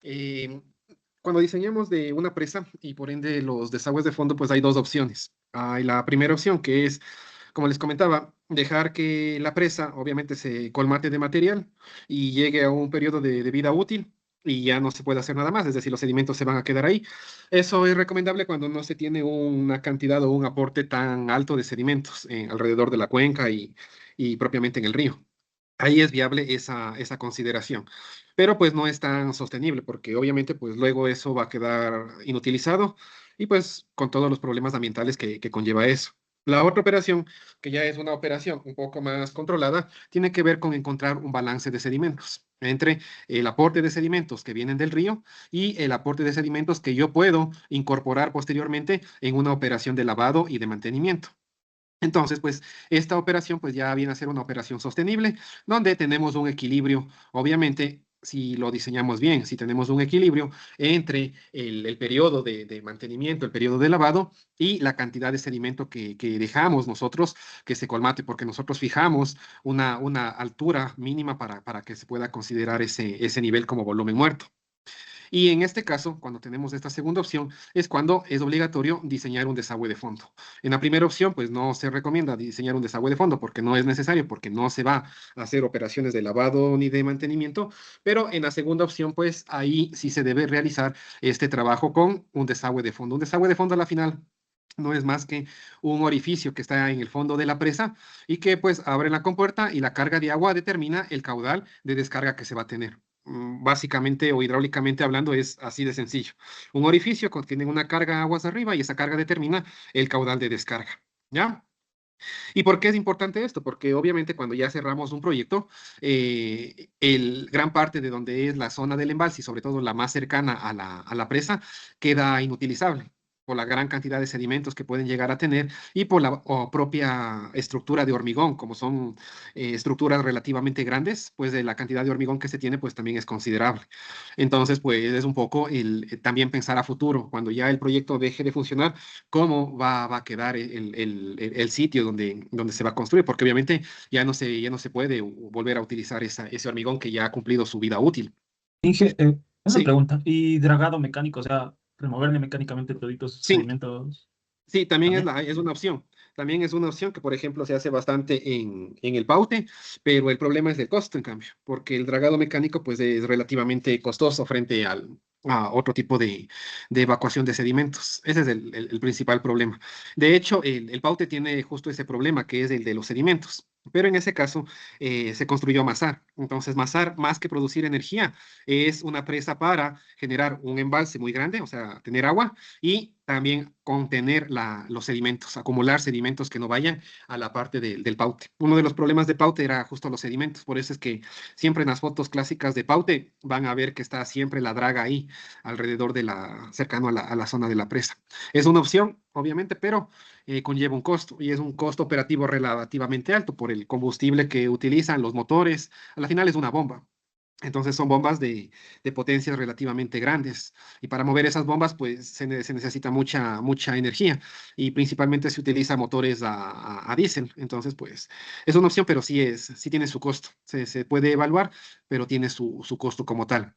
Eh, Cuando diseñamos de una presa y por ende los desagües de fondo, pues hay dos opciones. Hay la primera opción que es, como les comentaba, dejar que la presa obviamente se colmate de material y llegue a un periodo de vida útil y ya no se puede hacer nada más, es decir, los sedimentos se van a quedar ahí. Eso es recomendable cuando no se tiene una cantidad o un aporte tan alto de sedimentos alrededor de la cuenca y propiamente en el río. Ahí es viable esa consideración, pero pues no es tan sostenible porque obviamente pues luego eso va a quedar inutilizado y pues con todos los problemas ambientales que conlleva eso. La otra operación, que ya es una operación un poco más controlada, tiene que ver con encontrar un balance de sedimentos entre el aporte de sedimentos que vienen del río y el aporte de sedimentos que yo puedo incorporar posteriormente en una operación de lavado y de mantenimiento. Entonces, pues esta operación pues ya viene a ser una operación sostenible, donde tenemos un equilibrio, obviamente, si lo diseñamos bien, si tenemos un equilibrio entre el periodo de mantenimiento, el periodo de lavado y la cantidad de sedimento que dejamos nosotros que se colmate, porque nosotros fijamos una altura mínima para que se pueda considerar ese nivel como volumen muerto. Y en este caso, cuando tenemos esta segunda opción, es cuando es obligatorio diseñar un desagüe de fondo. En la primera opción, pues no se recomienda diseñar un desagüe de fondo porque no es necesario, porque no se va a hacer operaciones de lavado ni de mantenimiento, pero en la segunda opción, pues ahí sí se debe realizar este trabajo con un desagüe de fondo. Un desagüe de fondo a la final no es más que un orificio que está en el fondo de la presa y que pues abre la compuerta y la carga de agua determina el caudal de descarga que se va a tener. Básicamente o hidráulicamente hablando es así de sencillo. Un orificio contiene una carga de aguas arriba y esa carga determina el caudal de descarga. ¿Ya? ¿Y por qué es importante esto? Porque obviamente cuando ya cerramos un proyecto, gran parte de donde es la zona del embalse y sobre todo la más cercana a la presa queda inutilizable por la gran cantidad de sedimentos que pueden llegar a tener y por la propia estructura de hormigón, como son estructuras relativamente grandes, pues de la cantidad de hormigón que se tiene, pues también es considerable. Entonces, pues es un poco también pensar a futuro, cuando ya el proyecto deje de funcionar, cómo va a quedar el sitio donde se va a construir, porque obviamente ya no se puede volver a utilizar ese hormigón que ya ha cumplido su vida útil. Inge, una Sí, pregunta. ¿Y dragado mecánico, o sea, removerle mecánicamente toditos sí, sedimentos sí, también también? es una opción. También es una opción que, por ejemplo, se hace bastante en el Paute, pero el problema es el costo, en cambio, porque el dragado mecánico pues, es relativamente costoso frente a otro tipo de evacuación de sedimentos. Ese es el principal problema. De hecho, el Paute tiene justo ese problema, que es el de los sedimentos. Pero en ese caso se construyó Mazar. Entonces, Mazar, más que producir energía, es una presa para generar un embalse muy grande, o sea, tener agua y también contener los sedimentos, acumular sedimentos que no vayan a la parte del Paute. Uno de los problemas de Paute era justo los sedimentos, por eso es que siempre en las fotos clásicas de Paute van a ver que está siempre la draga ahí, alrededor cercano a la zona de la presa. Es una opción, obviamente, pero conlleva un costo y es un costo operativo relativamente alto por el combustible que utilizan los motores. A la final es una bomba. Entonces son bombas de potencias relativamente grandes y para mover esas bombas pues se necesita mucha energía y principalmente se utiliza motores a diésel. Entonces pues es una opción, pero sí tiene su costo. Se puede evaluar, pero tiene su costo como tal.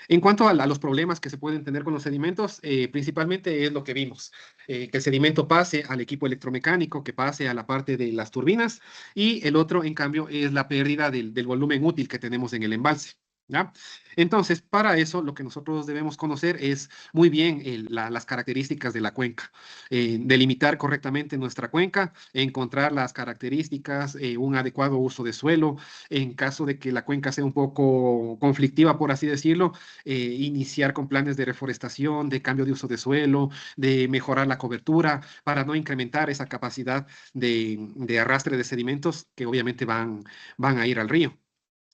En cuanto a los problemas que se pueden tener con los sedimentos, principalmente es lo que vimos, que el sedimento pase al equipo electromecánico, que pase a la parte de las turbinas, y el otro, en cambio, es la pérdida del volumen útil que tenemos en el embalse. ¿Ya? Entonces, para eso lo que nosotros debemos conocer es muy bien las características de la cuenca, delimitar correctamente nuestra cuenca, encontrar las características, un adecuado uso de suelo, en caso de que la cuenca sea un poco conflictiva, por así decirlo, iniciar con planes de reforestación, de cambio de uso de suelo, de mejorar la cobertura, para no incrementar esa capacidad de arrastre de sedimentos que obviamente van a ir al río.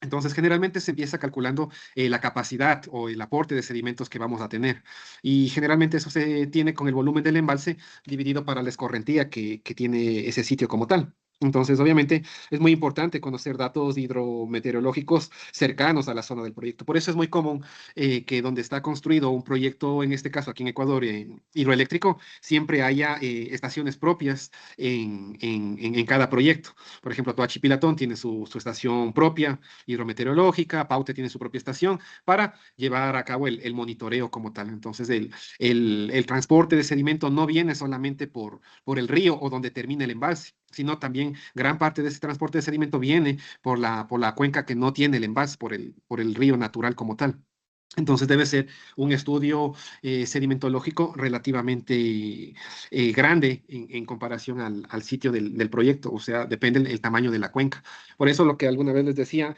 Entonces, generalmente se empieza calculando la capacidad o el aporte de sedimentos que vamos a tener. Y generalmente eso se tiene con el volumen del embalse dividido para la escorrentía que tiene ese sitio como tal. Entonces, obviamente, es muy importante conocer datos hidrometeorológicos cercanos a la zona del proyecto. Por eso es muy común que donde está construido un proyecto, en este caso aquí en Ecuador, hidroeléctrico, siempre haya estaciones propias en cada proyecto. Por ejemplo, Toachi Pilatón tiene su estación propia hidrometeorológica, Paute tiene su propia estación para llevar a cabo el monitoreo como tal. Entonces, el transporte de sedimento no viene solamente por el río o donde termina el embalse, sino también gran parte de ese transporte de sedimento viene por la cuenca que no tiene el embalse, por el río natural como tal. Entonces debe ser un estudio sedimentológico relativamente grande en comparación al sitio del proyecto, o sea, depende el tamaño de la cuenca. Por eso lo que alguna vez les decía,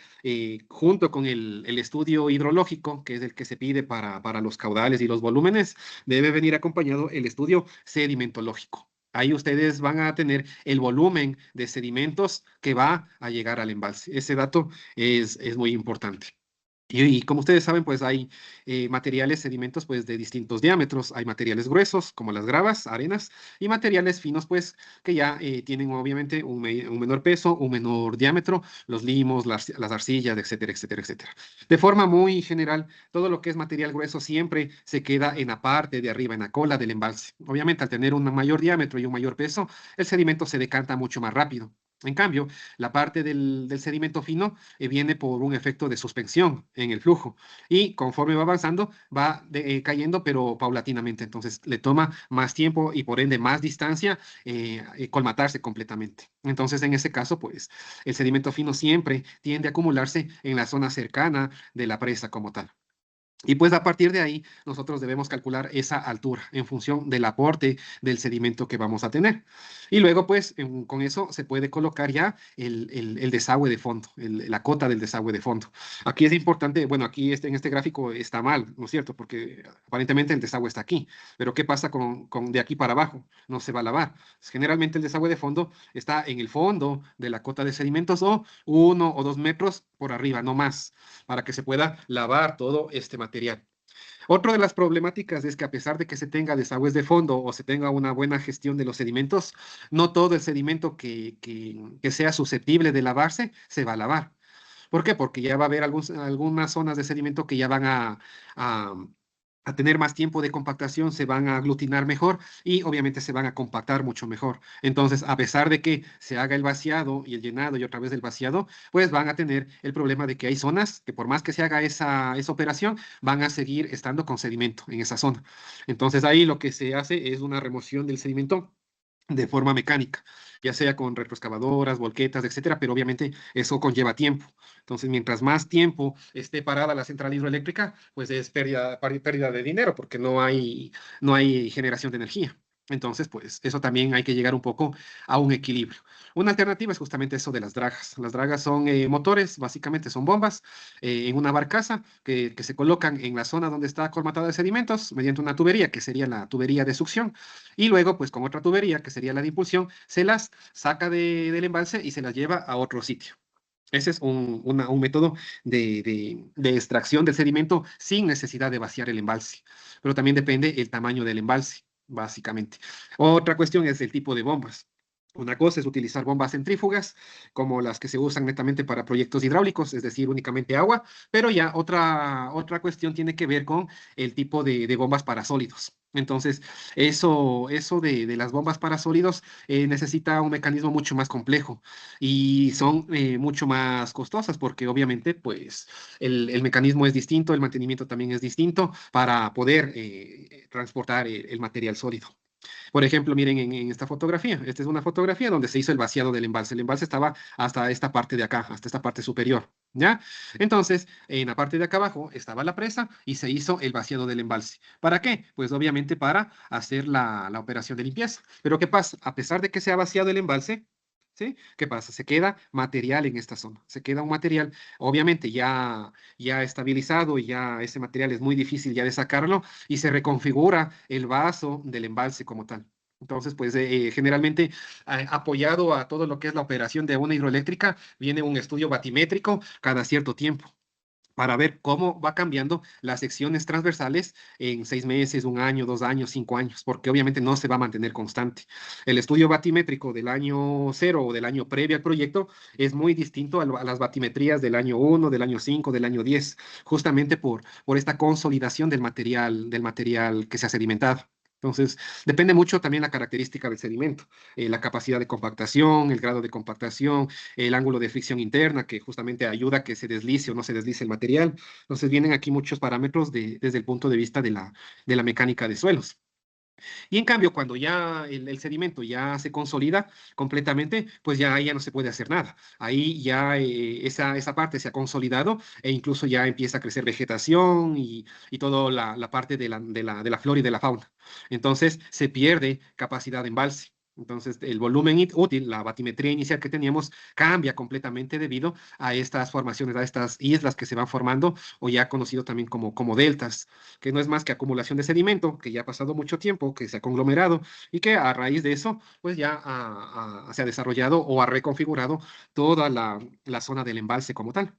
junto con el estudio hidrológico, que es el que se pide para los caudales y los volúmenes, debe venir acompañado el estudio sedimentológico. Ahí ustedes van a tener el volumen de sedimentos que va a llegar al embalse. Ese dato es muy importante. Y como ustedes saben, pues hay materiales, sedimentos, pues de distintos diámetros. Hay materiales gruesos, como las gravas, arenas, y materiales finos, pues que ya tienen obviamente un menor peso, un menor diámetro, los limos, las arcillas, etcétera, etcétera, etcétera. De forma muy general, todo lo que es material grueso siempre se queda en la parte de arriba, en la cola del embalse. Obviamente, al tener un mayor diámetro y un mayor peso, el sedimento se decanta mucho más rápido. En cambio, la parte del sedimento fino viene por un efecto de suspensión en el flujo y conforme va avanzando va cayendo pero paulatinamente, entonces le toma más tiempo y por ende más distancia colmatarse completamente. Entonces en ese caso pues el sedimento fino siempre tiende a acumularse en la zona cercana de la presa como tal. Y pues a partir de ahí nosotros debemos calcular esa altura en función del aporte del sedimento que vamos a tener. Y luego pues con eso se puede colocar ya el desagüe de fondo, la cota del desagüe de fondo. Aquí es importante, bueno, aquí en este gráfico está mal, ¿no es cierto? Porque aparentemente el desagüe está aquí, pero ¿qué pasa con de aquí para abajo? No se va a lavar. Generalmente el desagüe de fondo está en el fondo de la cota de sedimentos o 1 o 2 metros por arriba, no más para que se pueda lavar todo este material. Otra de las problemáticas es que a pesar de que se tenga desagües de fondo o se tenga una buena gestión de los sedimentos, no todo el sedimento que sea susceptible de lavarse se va a lavar. ¿Por qué? Porque ya va a haber algunas zonas de sedimento que ya van a, a tener más tiempo de compactación, se van a aglutinar mejor y obviamente se van a compactar mucho mejor. Entonces, a pesar de que se haga el vaciado y el llenado y otra vez el vaciado, pues van a tener el problema de que hay zonas que por más que se haga esa operación, van a seguir estando con sedimento en esa zona. Entonces, ahí lo que se hace es una remoción del sedimento de forma mecánica, ya sea con retroexcavadoras, volquetas, etcétera, pero obviamente eso conlleva tiempo. Entonces, mientras más tiempo esté parada la central hidroeléctrica, pues es pérdida de dinero porque no hay generación de energía. Entonces, pues eso también hay que llegar un poco a un equilibrio. Una alternativa es justamente eso de las dragas. Las dragas son motores, básicamente son bombas en una barcaza que se colocan en la zona donde está colmatada de sedimentos mediante una tubería, que sería la tubería de succión y luego, pues con otra tubería, que sería la de impulsión, se las saca del embalse y se las lleva a otro sitio. Ese es un método de extracción del sedimento sin necesidad de vaciar el embalse, pero también depende el tamaño del embalse, básicamente. Otra cuestión es el tipo de bombas. Una cosa es utilizar bombas centrífugas, como las que se usan netamente para proyectos hidráulicos, es decir, únicamente agua, pero ya otra cuestión tiene que ver con el tipo de bombas para sólidos. Entonces, eso de las bombas para sólidos necesita un mecanismo mucho más complejo y son mucho más costosas porque obviamente pues el mecanismo es distinto, el mantenimiento también es distinto para poder transportar el material sólido. Por ejemplo, miren en esta fotografía. Esta es una fotografía donde se hizo el vaciado del embalse. El embalse estaba hasta esta parte de acá, hasta esta parte superior. ¿Ya? Entonces, en la parte de acá abajo estaba la presa y se hizo el vaciado del embalse. ¿Para qué? Pues obviamente para hacer la operación de limpieza. Pero ¿qué pasa? A pesar de que se ha vaciado el embalse, ¿sí? ¿Qué pasa? Se queda material en esta zona. Se queda un material, obviamente ya estabilizado, ya ese material es muy difícil ya de sacarlo y se reconfigura el vaso del embalse como tal. Entonces, pues generalmente apoyado a todo lo que es la operación de una hidroeléctrica, viene un estudio batimétrico cada cierto tiempo. para ver cómo va cambiando las secciones transversales en 6 meses, un año, 2 años, 5 años, porque obviamente no se va a mantener constante. El estudio batimétrico del año cero o del año previo al proyecto es muy distinto a las batimetrías del año 1, del año 5, del año 10, justamente por esta consolidación del material que se ha sedimentado. Entonces, depende mucho también la característica del sedimento, la capacidad de compactación, el grado de compactación, el ángulo de fricción interna, que justamente ayuda a que se deslice o no se deslice el material. Entonces vienen aquí muchos parámetros desde el punto de vista de la mecánica de suelos. Y en cambio, cuando ya el sedimento ya se consolida completamente, pues ya ahí ya no se puede hacer nada. Ahí ya esa parte se ha consolidado e incluso ya empieza a crecer vegetación y toda la parte de la flora y de la fauna. Entonces se pierde capacidad de embalse. Entonces, el volumen útil, la batimetría inicial que teníamos, cambia completamente debido a estas formaciones, a estas islas que se van formando, o ya conocido también como deltas, que no es más que acumulación de sedimento, que ya ha pasado mucho tiempo, que se ha conglomerado y que a raíz de eso, pues ya se ha desarrollado o ha reconfigurado toda la zona del embalse como tal.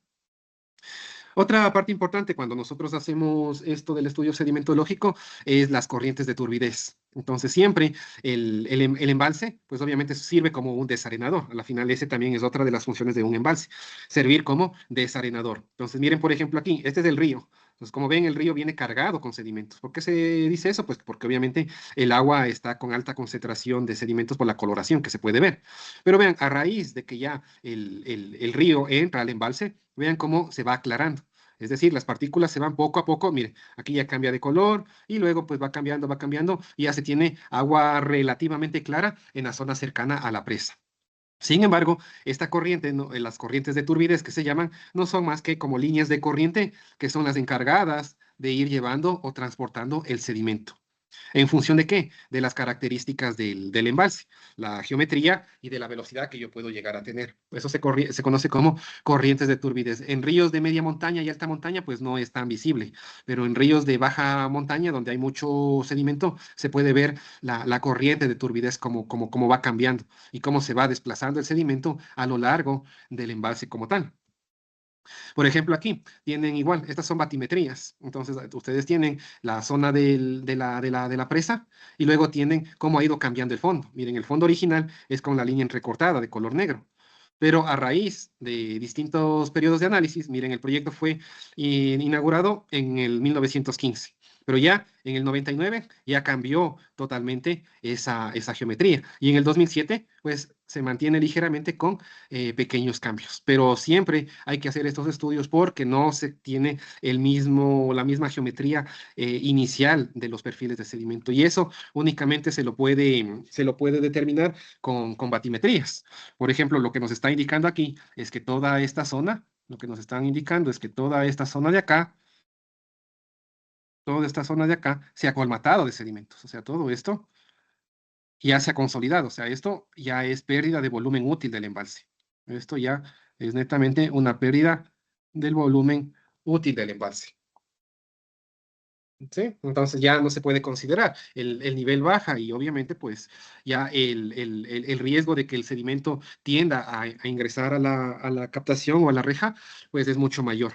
Otra parte importante cuando nosotros hacemos esto del estudio sedimentológico es las corrientes de turbidez. Entonces, siempre el embalse, pues obviamente sirve como un desarenador. A la final, ese también es otra de las funciones de un embalse, servir como desarenador. Entonces, miren, por ejemplo, aquí, este es el río. Entonces, como ven, el río viene cargado con sedimentos. ¿Por qué se dice eso? Pues porque obviamente el agua está con alta concentración de sedimentos por la coloración que se puede ver. Pero vean, a raíz de que ya el río entra al embalse, vean cómo se va aclarando. Es decir, las partículas se van poco a poco, miren, aquí ya cambia de color y luego pues va cambiando y ya se tiene agua relativamente clara en la zona cercana a la presa. Sin embargo, esta corriente, las corrientes de turbidez que se llaman, no son más que como líneas de corriente que son las encargadas de ir llevando o transportando el sedimento. ¿En función de qué? De las características del embalse, la geometría y de la velocidad que yo puedo llegar a tener. Eso se conoce como corrientes de turbidez. En ríos de media montaña y alta montaña, pues no es tan visible, pero en ríos de baja montaña, donde hay mucho sedimento, se puede ver la corriente de turbidez cómo va cambiando y cómo se va desplazando el sedimento a lo largo del embalse como tal. Por ejemplo, aquí tienen igual, estas son batimetrías. Entonces, ustedes tienen la zona de la presa y luego tienen cómo ha ido cambiando el fondo. Miren, el fondo original es con la línea entrecortada de color negro. Pero a raíz de distintos periodos de análisis, miren, el proyecto fue inaugurado en el 1915. Pero ya en el 99 ya cambió totalmente esa geometría. Y en el 2007, pues se mantiene ligeramente con pequeños cambios. Pero siempre hay que hacer estos estudios porque no se tiene la misma geometría inicial de los perfiles de sedimento. Y eso únicamente se lo puede determinar con batimetrías. Por ejemplo, lo que nos está indicando aquí es que toda esta zona, lo que nos están indicando es que toda esta zona de acá, toda esta zona de acá se ha colmatado de sedimentos. O sea, todo esto ya se ha consolidado. O sea, esto ya es pérdida de volumen útil del embalse. Esto ya es netamente una pérdida del volumen útil del embalse. ¿Sí? Entonces ya no se puede considerar. El nivel baja y obviamente pues ya el riesgo de que el sedimento tienda a ingresar a la captación o a la reja pues es mucho mayor.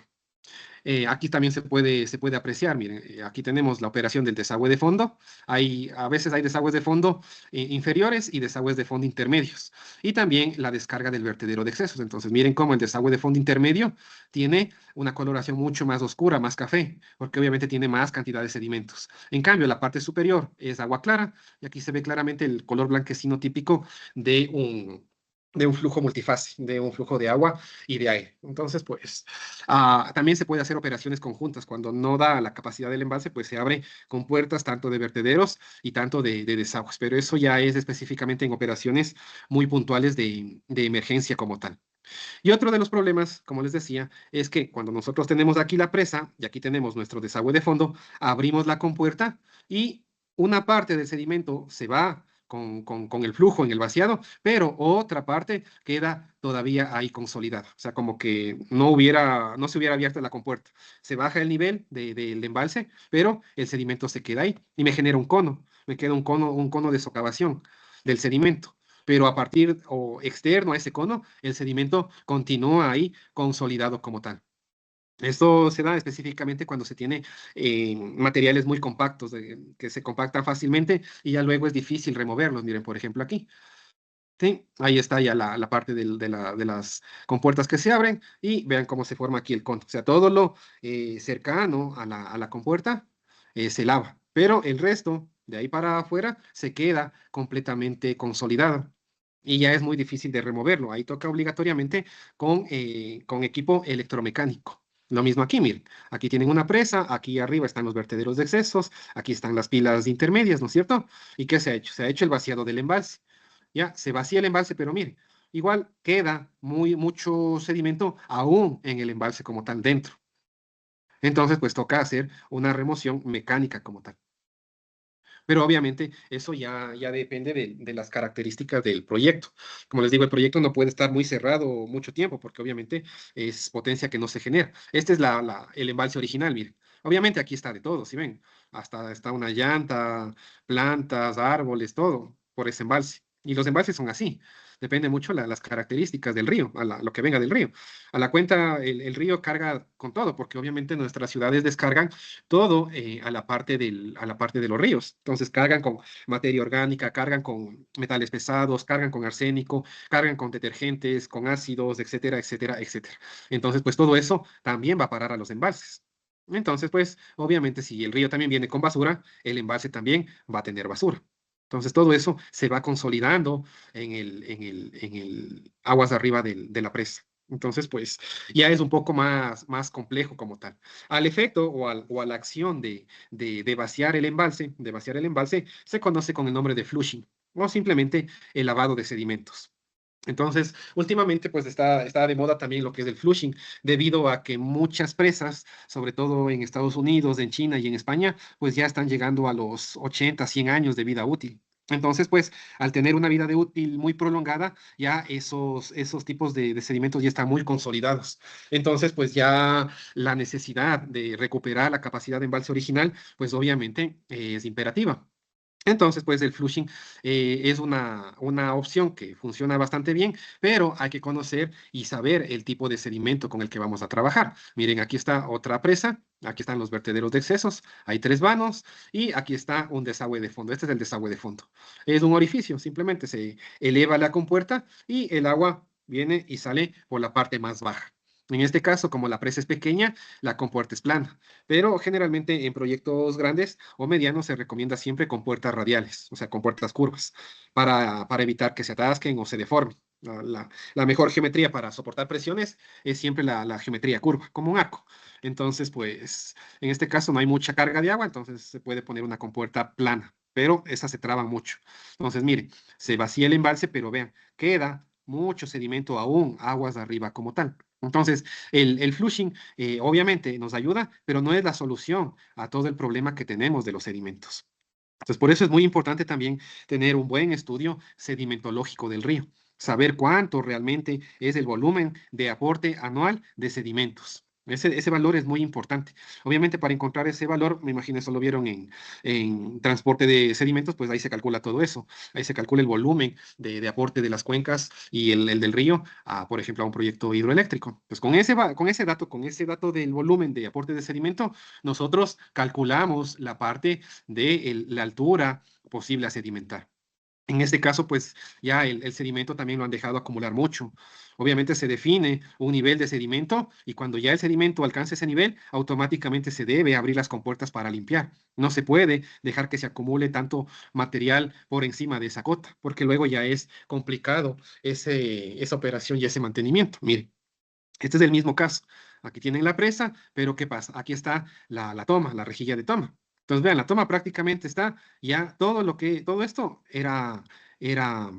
Aquí también se puede apreciar, miren, aquí tenemos la operación del desagüe de fondo. A veces hay desagües de fondo inferiores y desagües de fondo intermedios. Y también la descarga del vertedero de excesos. Entonces, miren cómo el desagüe de fondo intermedio tiene una coloración mucho más oscura, más café, porque obviamente tiene más cantidad de sedimentos. En cambio, la parte superior es agua clara y aquí se ve claramente el color blanquecino típico de un flujo multifase, de un flujo de agua y de aire. Entonces, pues, también se puede hacer operaciones conjuntas. Cuando no da la capacidad del embalse, pues se abre con puertas tanto de vertederos y tanto de desagües. Pero eso ya es específicamente en operaciones muy puntuales de emergencia como tal. Y otro de los problemas, como les decía, es que cuando nosotros tenemos aquí la presa y aquí tenemos nuestro desagüe de fondo, abrimos la compuerta y una parte del sedimento se va con el flujo en el vaciado, pero otra parte queda todavía ahí consolidada. O sea, como que no se hubiera abierto la compuerta. Se baja el nivel del embalse, pero el sedimento se queda ahí y me genera un cono. Me queda un cono de socavación del sedimento, pero a partir o externo a ese cono, el sedimento continúa ahí consolidado como tal. Esto se da específicamente cuando se tiene materiales muy compactos, que se compactan fácilmente y ya luego es difícil removerlos. Miren, por ejemplo, aquí. Sí, ahí está ya la parte de las compuertas que se abren y vean cómo se forma aquí el cono. O sea, todo lo cercano a la compuerta se lava, pero el resto, de ahí para afuera, se queda completamente consolidado y ya es muy difícil de removerlo. Ahí toca obligatoriamente con equipo electromecánico. Lo mismo aquí, miren, aquí tienen una presa, aquí arriba están los vertederos de excesos, aquí están las pilas intermedias, ¿no es cierto? ¿Y qué se ha hecho? Se ha hecho el vaciado del embalse. Ya, se vacía el embalse, pero mire, igual queda mucho sedimento aún en el embalse como tal dentro. Entonces, pues toca hacer una remoción mecánica como tal. Pero obviamente eso ya depende de las características del proyecto. Como les digo, el proyecto no puede estar muy cerrado mucho tiempo porque obviamente es potencia que no se genera. Este es el embalse original, miren. Obviamente aquí está de todo, si ven, hasta está una llanta, plantas, árboles, todo por ese embalse. Y los embalses son así. Depende mucho las características del río, lo que venga del río. A la cuenta, el río carga con todo, porque obviamente nuestras ciudades descargan todo a la parte de los ríos. Entonces cargan con materia orgánica, cargan con metales pesados, cargan con arsénico, cargan con detergentes, con ácidos, etcétera, etcétera, etcétera. Entonces, pues todo eso también va a parar a los embalses. Entonces, pues obviamente si el río también viene con basura, el embalse también va a tener basura. Entonces, todo eso se va consolidando en el aguas arriba de la presa. Entonces, pues ya es un poco más complejo como tal. Al efecto o a la acción de vaciar el embalse, se conoce con el nombre de flushing o simplemente el lavado de sedimentos. Entonces, últimamente, pues está de moda también lo que es el flushing, debido a que muchas presas, sobre todo en Estados Unidos, en China y en España, pues ya están llegando a los 80, 100 años de vida útil. Entonces, pues, al tener una vida de útil muy prolongada, ya esos tipos de sedimentos ya están muy consolidados. Entonces, pues ya la necesidad de recuperar la capacidad de embalse original, pues obviamente es imperativa. Entonces, pues el flushing es una opción que funciona bastante bien, pero hay que conocer y saber el tipo de sedimento con el que vamos a trabajar. Miren, aquí está otra presa, aquí están los vertederos de excesos, hay tres vanos y aquí está un desagüe de fondo. Este es el desagüe de fondo. Es un orificio, simplemente se eleva la compuerta y el agua viene y sale por la parte más baja. En este caso, como la presa es pequeña, la compuerta es plana, pero generalmente en proyectos grandes o medianos se recomienda siempre con puertas radiales, o sea, con puertas curvas, para evitar que se atasquen o se deformen. La mejor geometría para soportar presiones es siempre la geometría curva, como un arco. Entonces, pues, en este caso no hay mucha carga de agua, entonces se puede poner una compuerta plana, pero esas se traban mucho. Entonces, miren, se vacía el embalse, pero vean, queda mucho sedimento aún, aguas arriba como tal. Entonces, el flushing obviamente nos ayuda, pero no es la solución a todo el problema que tenemos de los sedimentos. Entonces, por eso es muy importante también tener un buen estudio sedimentológico del río, saber cuánto realmente es el volumen de aporte anual de sedimentos. Ese valor es muy importante. Obviamente, para encontrar ese valor, me imagino eso lo vieron en transporte de sedimentos, pues ahí se calcula todo eso. Ahí se calcula el volumen de aporte de las cuencas y el del río, por ejemplo, a un proyecto hidroeléctrico. Pues con ese dato del volumen de aporte de sedimento, nosotros calculamos la parte de la altura posible a sedimentar. En este caso, pues ya el sedimento también lo han dejado acumular mucho. Obviamente se define un nivel de sedimento y cuando ya el sedimento alcance ese nivel, automáticamente se debe abrir las compuertas para limpiar. No se puede dejar que se acumule tanto material por encima de esa cota, porque luego ya es complicado esa operación y ese mantenimiento. Mire, este es el mismo caso. Aquí tienen la presa, pero ¿qué pasa? Aquí está la toma, la rejilla de toma. Entonces, vean, la toma prácticamente está ya todo esto era, era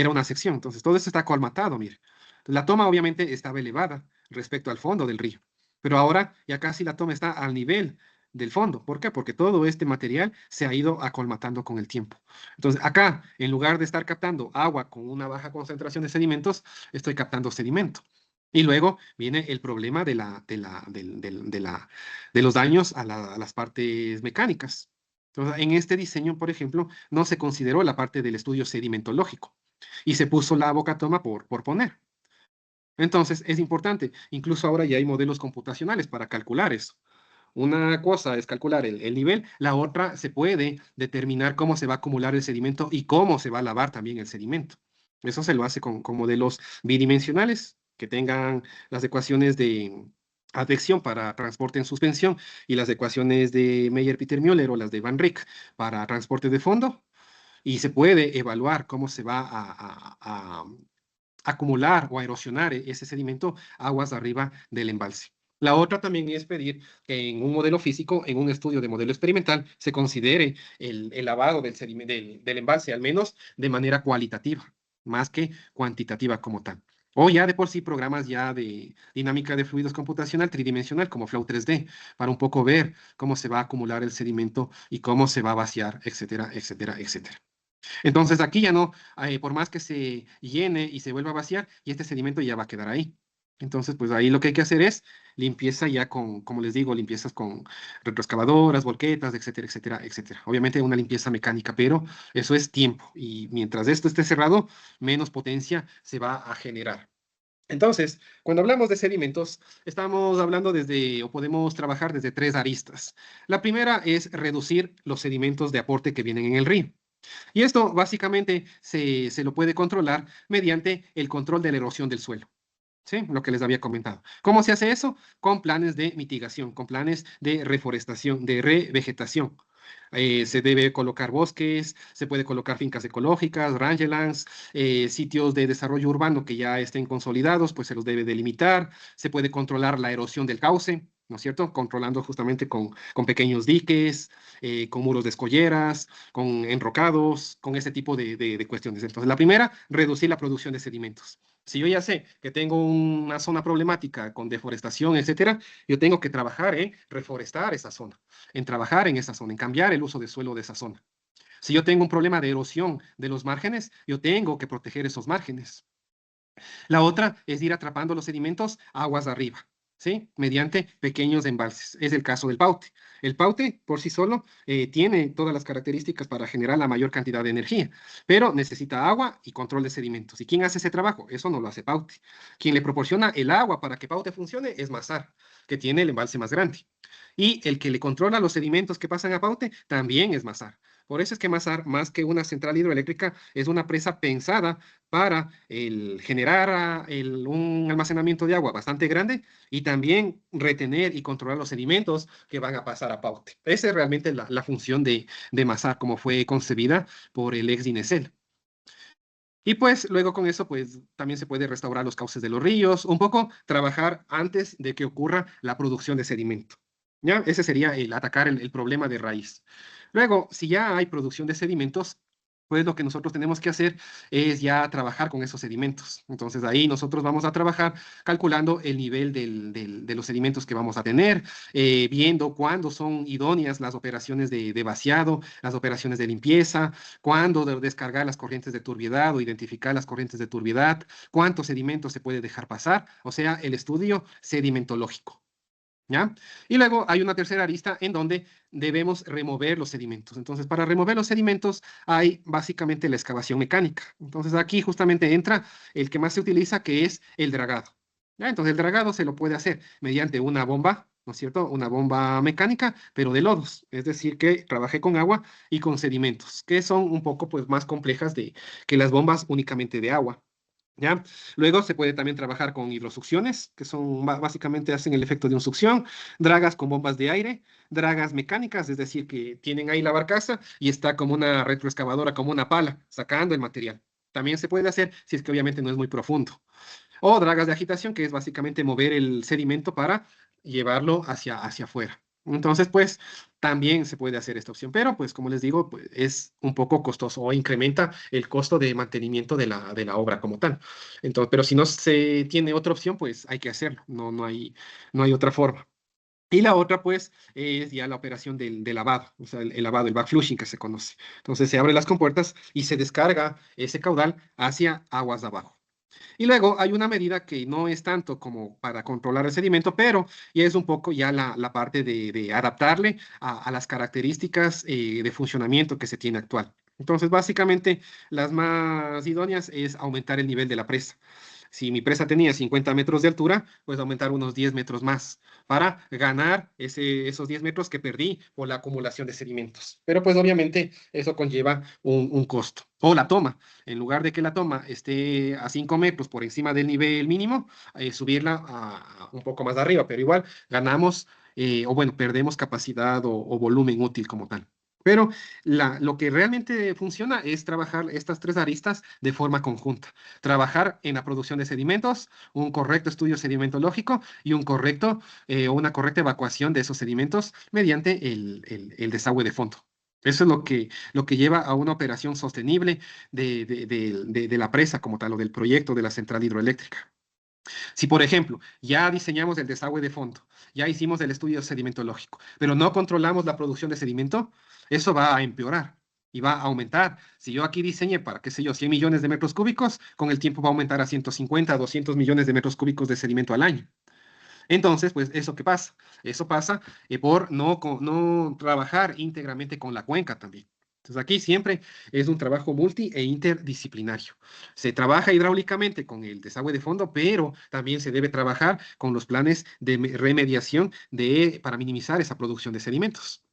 una sección. Entonces, todo esto está colmatado, mire. Entonces, la toma obviamente estaba elevada respecto al fondo del río, pero ahora ya casi la toma está al nivel del fondo. ¿Por qué? Porque todo este material se ha ido acolmatando con el tiempo. Entonces, acá, en lugar de estar captando agua con una baja concentración de sedimentos, estoy captando sedimento. Y luego viene el problema de los daños a las partes mecánicas. Entonces, en este diseño, por ejemplo, no se consideró la parte del estudio sedimentológico y se puso la boca toma por poner. Entonces, es importante. Incluso ahora ya hay modelos computacionales para calcular eso. Una cosa es calcular el nivel, la otra se puede determinar cómo se va a acumular el sedimento y cómo se va a lavar también el sedimento. Eso se lo hace con modelos bidimensionales que tengan las ecuaciones de advección para transporte en suspensión y las ecuaciones de Meyer-Peter-Müller o las de Van Ryck para transporte de fondo. Y se puede evaluar cómo se va a acumular o a erosionar ese sedimento aguas arriba del embalse. La otra también es pedir que en un modelo físico, en un estudio de modelo experimental, se considere el lavado del embalse, al menos de manera cualitativa, más que cuantitativa como tal. O ya de por sí programas ya de dinámica de fluidos computacional tridimensional como Flow 3D, para un poco ver cómo se va a acumular el sedimento y cómo se va a vaciar, etcétera, etcétera, etcétera. Entonces aquí ya no, por más que se llene y se vuelva a vaciar, y este sedimento ya va a quedar ahí. Entonces, pues ahí lo que hay que hacer es limpieza ya con, como les digo, limpiezas con retroexcavadoras, volquetas, etcétera, etcétera, etcétera. Obviamente una limpieza mecánica, pero eso es tiempo. Y mientras esto esté cerrado, menos potencia se va a generar. Entonces, cuando hablamos de sedimentos, estamos hablando desde, o podemos trabajar desde tres aristas. La primera es reducir los sedimentos de aporte que vienen en el río. Y esto básicamente se lo puede controlar mediante el control de la erosión del suelo. ¿Sí? Lo que les había comentado. ¿Cómo se hace eso? Con planes de mitigación, con planes de reforestación, de revegetación. Se debe colocar bosques, se puede colocar fincas ecológicas, rangelands, sitios de desarrollo urbano que ya estén consolidados, pues se los debe delimitar, se puede controlar la erosión del cauce, ¿no es cierto? Controlando justamente con pequeños diques, con muros de escolleras, con enrocados, con ese tipo de cuestiones. Entonces, la primera, reducir la producción de sedimentos. Si yo ya sé que tengo una zona problemática con deforestación, etcétera, yo tengo que trabajar en reforestar esa zona, en trabajar en esa zona, en cambiar el uso de suelo de esa zona. Si yo tengo un problema de erosión de los márgenes, yo tengo que proteger esos márgenes. La otra es ir atrapando los sedimentos aguas arriba, ¿sí? Mediante pequeños embalses. Es el caso del Paute. El Paute por sí solo tiene todas las características para generar la mayor cantidad de energía, pero necesita agua y control de sedimentos. ¿Y quién hace ese trabajo? Eso no lo hace Paute. Quien le proporciona el agua para que Paute funcione es Mazar, que tiene el embalse más grande. Y el que le controla los sedimentos que pasan a Paute también es Mazar. Por eso es que Mazar, más que una central hidroeléctrica, es una presa pensada para generar un almacenamiento de agua bastante grande y también retener y controlar los sedimentos que van a pasar a Paute. Esa es realmente la función de Mazar, como fue concebida por el ex Dinecel. Y pues luego con eso, pues también se puede restaurar los cauces de los ríos, un poco trabajar antes de que ocurra la producción de sedimento. ¿Ya? Ese sería el atacar el problema de raíz. Luego, si ya hay producción de sedimentos, pues lo que nosotros tenemos que hacer es ya trabajar con esos sedimentos. Entonces ahí nosotros vamos a trabajar calculando el nivel de los sedimentos que vamos a tener, viendo cuándo son idóneas las operaciones de vaciado, las operaciones de limpieza, cuándo descargar las corrientes de turbiedad o identificar las corrientes de turbiedad, cuánto sedimento se puede dejar pasar, o sea, el estudio sedimentológico. ¿Ya? Y luego hay una tercera arista en donde debemos remover los sedimentos. Entonces, para remover los sedimentos hay básicamente la excavación mecánica. Entonces, aquí justamente entra el que más se utiliza, que es el dragado. ¿Ya? Entonces, el dragado se lo puede hacer mediante una bomba, ¿no es cierto? Una bomba mecánica, pero de lodos. Es decir, que trabaje con agua y con sedimentos, que son un poco pues, más complejas que las bombas únicamente de agua. ¿Ya? Luego se puede también trabajar con hidrosucciones, que son básicamente hacen el efecto de una succión, dragas con bombas de aire, dragas mecánicas, es decir, que tienen ahí la barcaza y está como una retroexcavadora, como una pala, sacando el material. También se puede hacer si es que obviamente no es muy profundo. O dragas de agitación, que es básicamente mover el sedimento para llevarlo hacia afuera. Entonces, pues también se puede hacer esta opción, pero pues como les digo, pues, es un poco costoso o incrementa el costo de mantenimiento de la obra como tal. Entonces, pero si no se tiene otra opción, pues hay que hacerlo, no hay otra forma. Y la otra, pues, es ya la operación del lavado, o sea, el lavado, el backflushing que se conoce. Entonces, se abren las compuertas y se descarga ese caudal hacia aguas de abajo. Y luego hay una medida que no es tanto como para controlar el sedimento, pero ya es un poco ya la parte de adaptarle a las características de funcionamiento que se tiene actual. Entonces, básicamente, las más idóneas es aumentar el nivel de la presa. Si mi presa tenía 50 metros de altura, pues aumentar unos 10 metros más para ganar esos 10 metros que perdí por la acumulación de sedimentos. Pero pues obviamente eso conlleva un costo. O la toma, en lugar de que la toma esté a 5 metros por encima del nivel mínimo, subirla a un poco más arriba, pero igual ganamos, o bueno, perdemos capacidad o volumen útil como tal. Pero lo que realmente funciona es trabajar estas tres aristas de forma conjunta. Trabajar en la producción de sedimentos, un correcto estudio sedimentológico y o una correcta evacuación de esos sedimentos mediante el desagüe de fondo. Eso es lo que lleva a una operación sostenible de la presa como tal o del proyecto de la central hidroeléctrica. Si, por ejemplo, ya diseñamos el desagüe de fondo, ya hicimos el estudio sedimentológico, pero no controlamos la producción de sedimento, eso va a empeorar y va a aumentar. Si yo aquí diseñé para, qué sé yo, 100 millones de metros cúbicos, con el tiempo va a aumentar a 150, 200 millones de metros cúbicos de sedimento al año. Entonces, pues, ¿eso qué pasa? Eso pasa por no trabajar íntegramente con la cuenca también. Entonces, aquí siempre es un trabajo multi e interdisciplinario. Se trabaja hidráulicamente con el desagüe de fondo, pero también se debe trabajar con los planes de remediación para minimizar esa producción de sedimentos.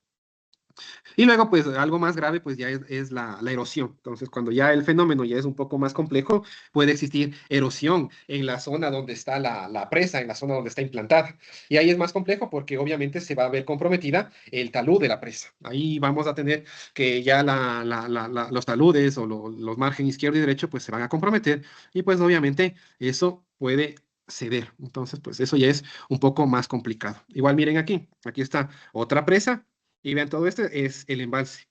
Y luego, pues algo más grave, pues ya es la erosión. Entonces, cuando ya el fenómeno ya es un poco más complejo, puede existir erosión en la zona donde está la presa, en la zona donde está implantada. Y ahí es más complejo porque obviamente se va a ver comprometida el talud de la presa. Ahí vamos a tener que ya los taludes o los márgenes izquierdo y derecho, pues se van a comprometer y pues obviamente eso puede ceder. Entonces, pues eso ya es un poco más complicado. Igual miren aquí está otra presa y vean, todo esto es el embalse.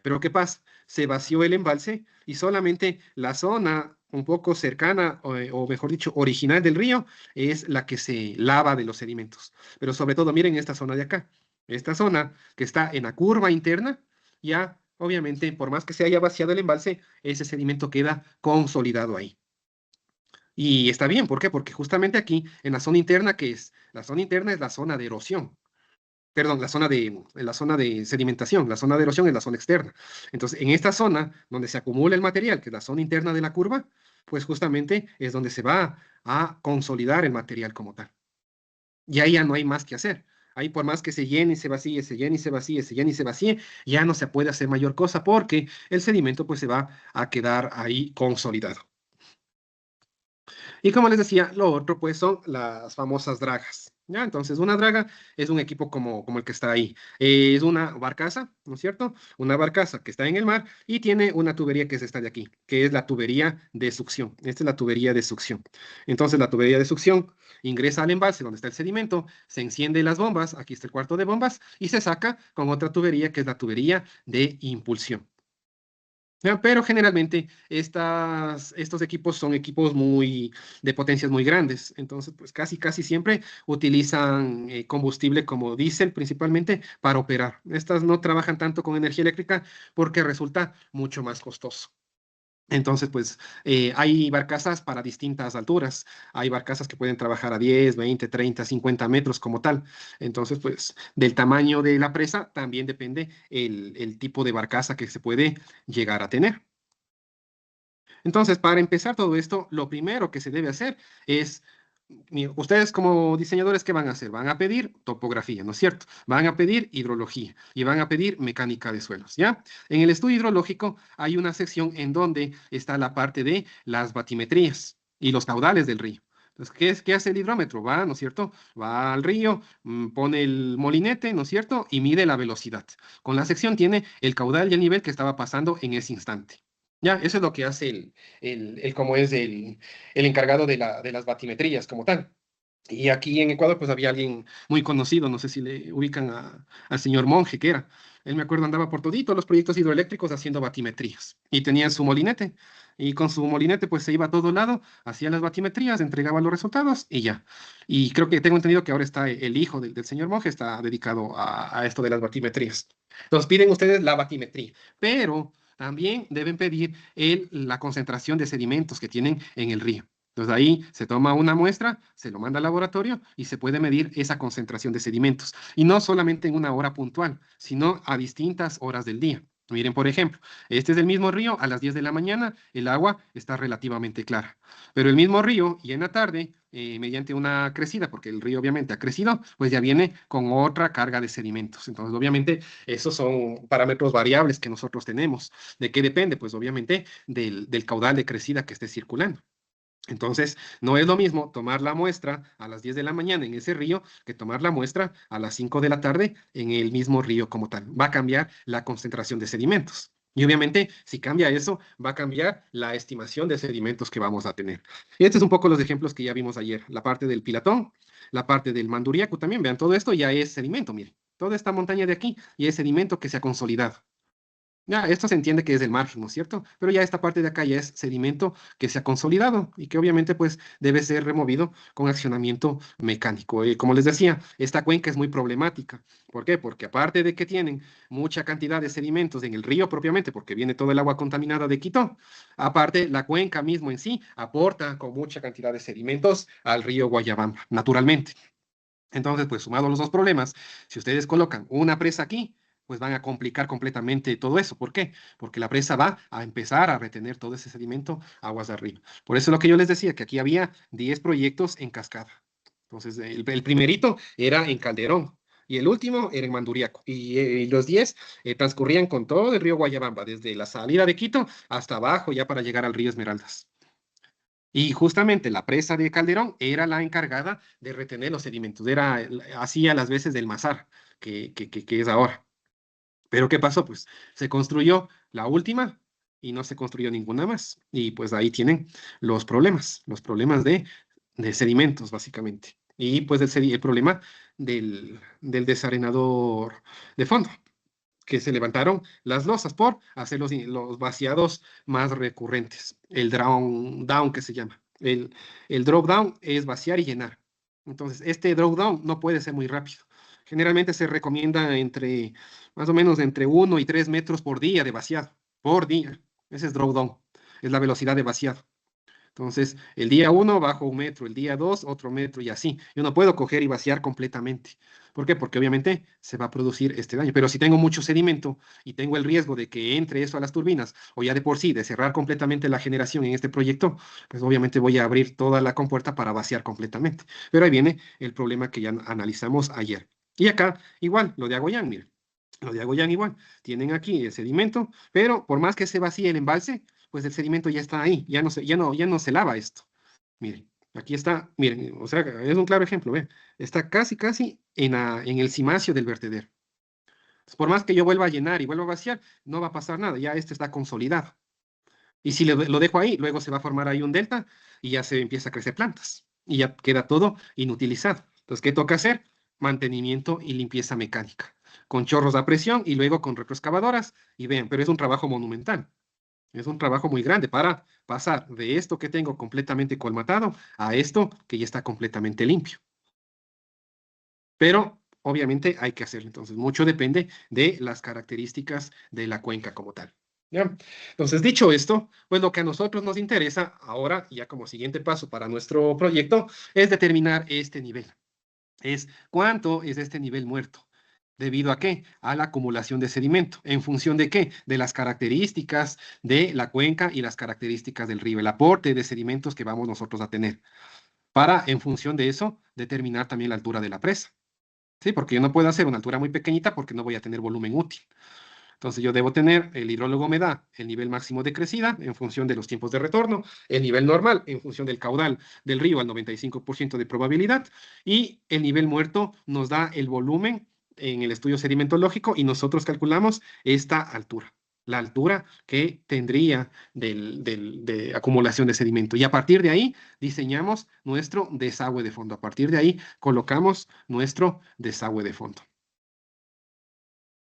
Pero ¿qué pasa? Se vació el embalse y solamente la zona un poco cercana, o mejor dicho, original del río, es la que se lava de los sedimentos. Pero sobre todo, miren esta zona de acá. Esta zona que está en la curva interna, ya obviamente, por más que se haya vaciado el embalse, ese sedimento queda consolidado ahí. Y está bien, ¿por qué? Porque justamente aquí, en la zona interna, ¿qué es? La zona interna es la zona de erosión. Perdón, la zona de sedimentación, la zona de erosión es la zona externa. Entonces, en esta zona donde se acumula el material, que es la zona interna de la curva, pues justamente es donde se va a consolidar el material como tal. Y ahí ya no hay más que hacer. Ahí por más que se llene y se vacíe, se llene y se vacíe, se llene y se vacíe, ya no se puede hacer mayor cosa porque el sedimento pues se va a quedar ahí consolidado. Y como les decía, lo otro pues son las famosas dragas. ¿Ya? Entonces, una draga es un equipo como el que está ahí. Es una barcaza, ¿no es cierto? Una barcaza que está en el mar y tiene una tubería que es esta de aquí, que es la tubería de succión. Esta es la tubería de succión. Entonces, la tubería de succión ingresa al embalse donde está el sedimento, se enciende las bombas, aquí está el cuarto de bombas, y se saca con otra tubería que es la tubería de impulsión. ¿Ya? Pero generalmente estos equipos son equipos de potencias muy grandes, entonces pues casi siempre utilizan combustible como diésel principalmente para operar. Estas no trabajan tanto con energía eléctrica porque resulta mucho más costoso. Entonces, pues hay barcazas para distintas alturas. Hay barcazas que pueden trabajar a 10, 20, 30, 50 metros como tal. Entonces, pues del tamaño de la presa también depende el tipo de barcaza que se puede llegar a tener. Entonces, para empezar todo esto, lo primero que se debe hacer es, ustedes como diseñadores, ¿qué van a hacer? Van a pedir topografía, ¿no es cierto? Van a pedir hidrología y van a pedir mecánica de suelos, ¿ya? En el estudio hidrológico hay una sección en donde está la parte de las batimetrías y los caudales del río. Entonces, ¿qué hace el hidrómetro? Va, ¿no es cierto? Va al río, pone el molinete, ¿no es cierto? Y mide la velocidad. Con la sección tiene el caudal y el nivel que estaba pasando en ese instante. Ya, eso es lo que hace como es el encargado de las batimetrías como tal. Y aquí en Ecuador, pues había alguien muy conocido, no sé si le ubican al señor Monge, que era. Él me acuerdo andaba por todito los proyectos hidroeléctricos haciendo batimetrías. Y tenía su molinete. Y con su molinete, pues se iba a todo lado, hacía las batimetrías, entregaba los resultados y ya. Y creo que tengo entendido que ahora está el hijo del señor Monge, está dedicado a esto de las batimetrías. Entonces piden ustedes la batimetría, pero también deben pedir la concentración de sedimentos que tienen en el río. Entonces ahí se toma una muestra, se lo manda al laboratorio y se puede medir esa concentración de sedimentos. Y no solamente en una hora puntual, sino a distintas horas del día. Miren, por ejemplo, este es el mismo río, a las 10 de la mañana el agua está relativamente clara, pero el mismo río y en la tarde, mediante una crecida, porque el río obviamente ha crecido, pues ya viene con otra carga de sedimentos. Entonces, obviamente, esos son parámetros variables que nosotros tenemos. ¿De qué depende? Pues obviamente del caudal de crecida que esté circulando. Entonces, no es lo mismo tomar la muestra a las 10 de la mañana en ese río que tomar la muestra a las 5 de la tarde en el mismo río como tal. Va a cambiar la concentración de sedimentos. Y obviamente, si cambia eso, va a cambiar la estimación de sedimentos que vamos a tener. Y este es un poco los ejemplos que ya vimos ayer. La parte del Pilatón, la parte del Manduriaco también. Vean, todo esto ya es sedimento, miren. Toda esta montaña de aquí ya es sedimento que se ha consolidado. Ya, esto se entiende que es el margen, ¿no es cierto? Pero ya esta parte de acá ya es sedimento que se ha consolidado y que obviamente pues debe ser removido con accionamiento mecánico. Como les decía, esta cuenca es muy problemática. ¿Por qué? Porque aparte de que tienen mucha cantidad de sedimentos en el río propiamente, porque viene todo el agua contaminada de Quito, aparte la cuenca mismo en sí aporta con mucha cantidad de sedimentos al río Guayabamba, naturalmente. Entonces, pues sumado los dos problemas, si ustedes colocan una presa aquí, pues van a complicar completamente todo eso. ¿Por qué? Porque la presa va a empezar a retener todo ese sedimento aguas de arriba. Por eso lo que yo les decía, que aquí había 10 proyectos en cascada. Entonces, el primerito era en Calderón y el último era en Manduriaco. Y los 10 transcurrían con todo el río Guayabamba, desde la salida de Quito hasta abajo, ya para llegar al río Esmeraldas. Y justamente la presa de Calderón era la encargada de retener los sedimentos, hacía las veces del Mazar, que es ahora. Pero ¿qué pasó? Pues se construyó la última y no se construyó ninguna más. Y pues ahí tienen los problemas de sedimentos, básicamente. Y pues el problema del desarenador de fondo, que se levantaron las losas por hacer los vaciados más recurrentes. El down que se llama. El drop down es vaciar y llenar. Entonces, este drop down no puede ser muy rápido. Generalmente se recomienda más o menos entre 1 y 3 metros por día de vaciado. Por día. Ese es drop down. Es la velocidad de vaciado. Entonces, el día 1 bajo 1 metro, el día 2 otro metro y así. Yo no puedo coger y vaciar completamente. ¿Por qué? Porque obviamente se va a producir este daño. Pero si tengo mucho sedimento y tengo el riesgo de que entre eso a las turbinas o ya de por sí de cerrar completamente la generación en este proyecto, pues obviamente voy a abrir toda la compuerta para vaciar completamente. Pero ahí viene el problema que ya analizamos ayer. Y acá igual, lo de Agoyán, miren. Lo de Agoyán igual. Tienen aquí el sedimento, pero por más que se vacíe el embalse, pues el sedimento ya está ahí, ya no se lava esto. Miren, aquí está, miren, o sea, es un claro ejemplo, ¿ve? Está casi, casi en el cimacio del vertedero. Entonces, por más que yo vuelva a llenar y vuelva a vaciar, no va a pasar nada, ya este está consolidado. Y si lo dejo ahí, luego se va a formar ahí un delta y ya se empieza a crecer plantas. Y ya queda todo inutilizado. Entonces, ¿qué toca hacer? Mantenimiento y limpieza mecánica, con chorros a presión y luego con retroexcavadoras. Y vean, pero es un trabajo monumental. Es un trabajo muy grande para pasar de esto que tengo completamente colmatado a esto que ya está completamente limpio. Pero obviamente hay que hacerlo. Entonces, mucho depende de las características de la cuenca como tal. ¿Ya? Entonces, dicho esto, pues lo que a nosotros nos interesa ahora, ya como siguiente paso para nuestro proyecto, es determinar este nivel. Es cuánto es este nivel muerto. ¿Debido a qué? A la acumulación de sedimento. ¿En función de qué? De las características de la cuenca y las características del río, el aporte de sedimentos que vamos nosotros a tener. Para, en función de eso, determinar también la altura de la presa. ¿Sí? Porque yo no puedo hacer una altura muy pequeñita porque no voy a tener volumen útil. Entonces yo debo tener, el hidrólogo me da el nivel máximo de crecida en función de los tiempos de retorno, el nivel normal en función del caudal del río al 95% de probabilidad y el nivel muerto nos da el volumen en el estudio sedimentológico y nosotros calculamos esta altura, la altura que tendría de acumulación de sedimento. Y a partir de ahí diseñamos nuestro desagüe de fondo. A partir de ahí colocamos nuestro desagüe de fondo.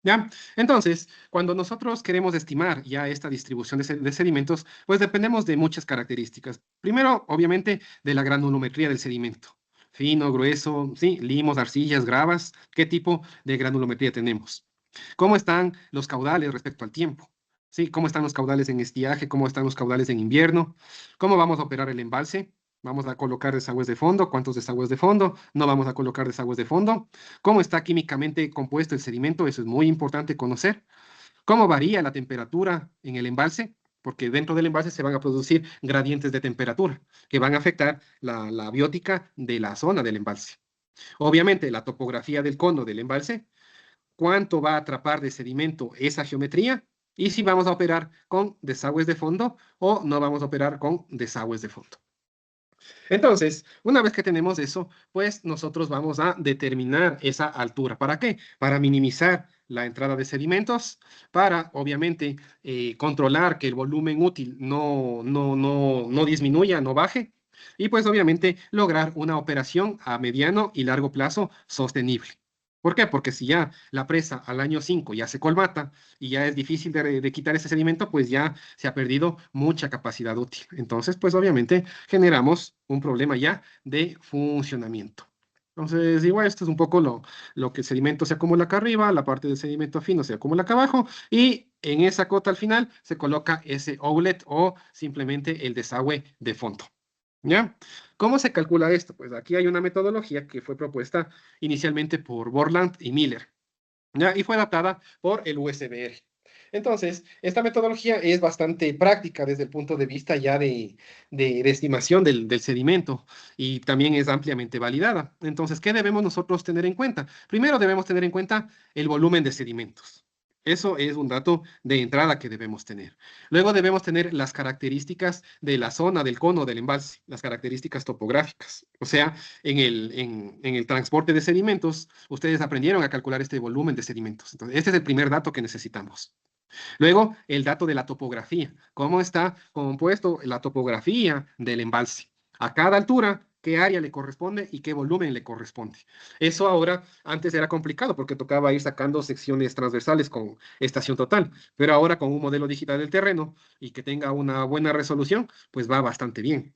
¿Ya? Entonces, cuando nosotros queremos estimar ya esta distribución de sedimentos, pues dependemos de muchas características. Primero, obviamente, de la granulometría del sedimento. Fino, grueso, sí, limos, arcillas, gravas, ¿qué tipo de granulometría tenemos? ¿Cómo están los caudales respecto al tiempo? ¿Sí? ¿Cómo están los caudales en estiaje? ¿Cómo están los caudales en invierno? ¿Cómo vamos a operar el embalse? ¿Vamos a colocar desagües de fondo? ¿Cuántos desagües de fondo? ¿No vamos a colocar desagües de fondo? ¿Cómo está químicamente compuesto el sedimento? Eso es muy importante conocer. ¿Cómo varía la temperatura en el embalse? Porque dentro del embalse se van a producir gradientes de temperatura que van a afectar la biótica de la zona del embalse. Obviamente, la topografía del cono del embalse, cuánto va a atrapar de sedimento esa geometría y si vamos a operar con desagües de fondo o no vamos a operar con desagües de fondo. Entonces, una vez que tenemos eso, pues nosotros vamos a determinar esa altura. ¿Para qué? Para minimizar la entrada de sedimentos, para obviamente controlar que el volumen útil no disminuya, no baje, y pues obviamente lograr una operación a mediano y largo plazo sostenible. ¿Por qué? Porque si ya la presa al año 5 ya se colmata y ya es difícil de quitar ese sedimento, pues ya se ha perdido mucha capacidad útil. Entonces, pues obviamente generamos un problema ya de funcionamiento. Entonces, igual esto es un poco lo que el sedimento se acumula acá arriba, la parte del sedimento fino se acumula acá abajo y en esa cota al final se coloca ese outlet o simplemente el desagüe de fondo. ¿Ya? ¿Cómo se calcula esto? Pues aquí hay una metodología que fue propuesta inicialmente por Borland y Miller, ¿ya? Y fue adaptada por el USBR. Entonces, esta metodología es bastante práctica desde el punto de vista ya de estimación del sedimento y también es ampliamente validada. Entonces, ¿qué debemos nosotros tener en cuenta? Primero debemos tener en cuenta el volumen de sedimentos. Eso es un dato de entrada que debemos tener. Luego debemos tener las características de la zona del cono del embalse, las características topográficas. O sea, en el transporte de sedimentos, ustedes aprendieron a calcular este volumen de sedimentos. Entonces, este es el primer dato que necesitamos. Luego, el dato de la topografía. ¿Cómo está compuesto la topografía del embalse? A cada altura, qué área le corresponde y qué volumen le corresponde. Eso ahora, antes era complicado porque tocaba ir sacando secciones transversales con estación total, pero ahora con un modelo digital del terreno y que tenga una buena resolución, pues va bastante bien.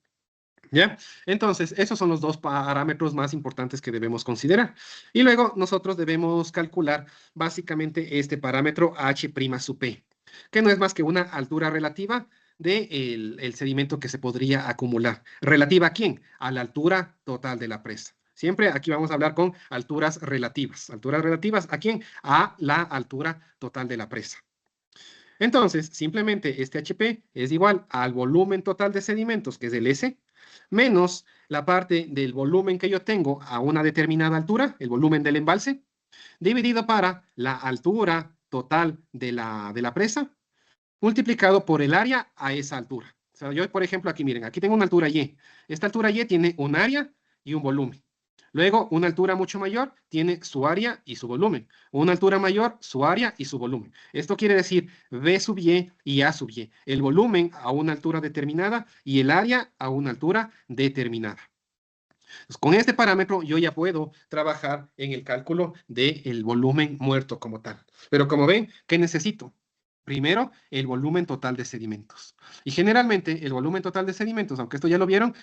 ¿Ya? Entonces, esos son los dos parámetros más importantes que debemos considerar. Y luego nosotros debemos calcular básicamente este parámetro H' sub P, que no es más que una altura relativa del el sedimento que se podría acumular. ¿Relativa a quién? A la altura total de la presa. Siempre aquí vamos a hablar con alturas relativas. ¿Alturas relativas a quién? A la altura total de la presa. Entonces, simplemente este HP es igual al volumen total de sedimentos, que es el S, menos la parte del volumen que yo tengo a una determinada altura, el volumen del embalse, dividido para la altura total de la presa, multiplicado por el área a esa altura. O sea, yo, por ejemplo, aquí miren, aquí tengo una altura Y. Esta altura Y tiene un área y un volumen. Luego, una altura mucho mayor tiene su área y su volumen. Una altura mayor, su área y su volumen. Esto quiere decir B sub y A sub Y. El volumen a una altura determinada y el área a una altura determinada. Entonces, con este parámetro yo ya puedo trabajar en el cálculo del volumen muerto como tal. Pero como ven, ¿qué necesito? Primero, el volumen total de sedimentos. Y generalmente el volumen total de sedimentos, aunque esto ya lo vieron,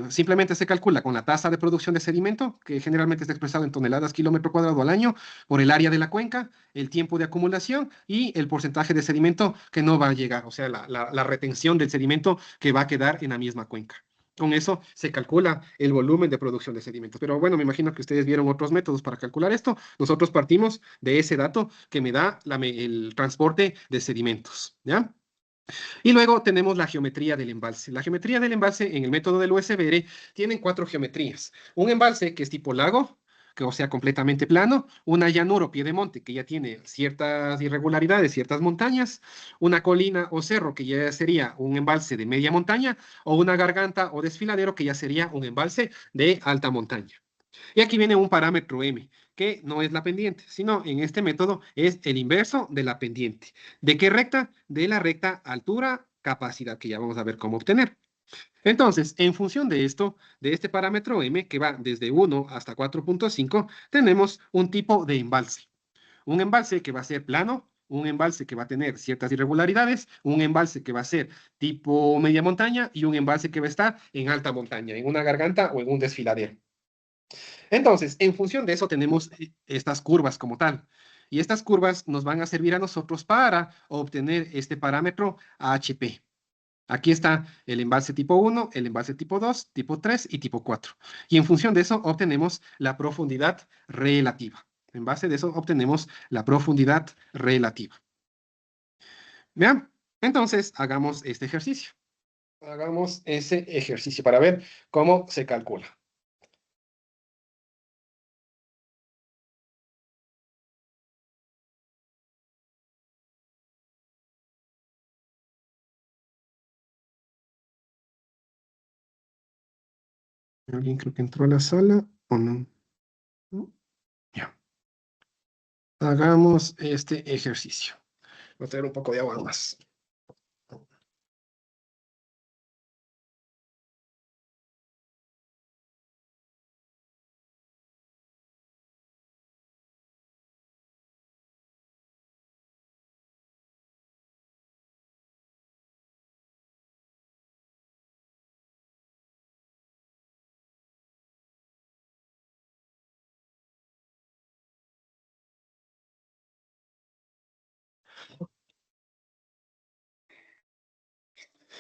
simplemente se calcula con la tasa de producción de sedimento, que generalmente está expresado en toneladas kilómetro cuadrado al año, por el área de la cuenca, el tiempo de acumulación y el porcentaje de sedimento que no va a llegar, o sea, la retención del sedimento que va a quedar en la misma cuenca. Con eso se calcula el volumen de producción de sedimentos. Pero bueno, me imagino que ustedes vieron otros métodos para calcular esto. Nosotros partimos de ese dato que me da el transporte de sedimentos, ¿ya? Y luego tenemos la geometría del embalse. La geometría del embalse en el método del USBR tienen cuatro geometrías. Un embalse que es tipo lago, que o sea completamente plano, una llanura o piedemonte que ya tiene ciertas irregularidades, ciertas montañas, una colina o cerro que ya sería un embalse de media montaña, o una garganta o desfiladero que ya sería un embalse de alta montaña. Y aquí viene un parámetro M, que no es la pendiente, sino en este método es el inverso de la pendiente. ¿De qué recta? De la recta altura, capacidad, que ya vamos a ver cómo obtener. Entonces, en función de esto, de este parámetro M, que va desde 1 hasta 4.5, tenemos un tipo de embalse. Un embalse que va a ser plano, un embalse que va a tener ciertas irregularidades, un embalse que va a ser tipo media montaña y un embalse que va a estar en alta montaña, en una garganta o en un desfiladero. Entonces, en función de eso tenemos estas curvas como tal. Y estas curvas nos van a servir a nosotros para obtener este parámetro HP. Aquí está el embalse tipo 1, el embalse tipo 2, tipo 3 y tipo 4. Y en función de eso obtenemos la profundidad relativa. En base de eso obtenemos la profundidad relativa. ¿Vean? Entonces, hagamos este ejercicio. Hagamos ese ejercicio para ver cómo se calcula. ¿Alguien creo que entró a la sala o no? ¿No? Ya. Hagamos este ejercicio. Voy a traer un poco de agua más.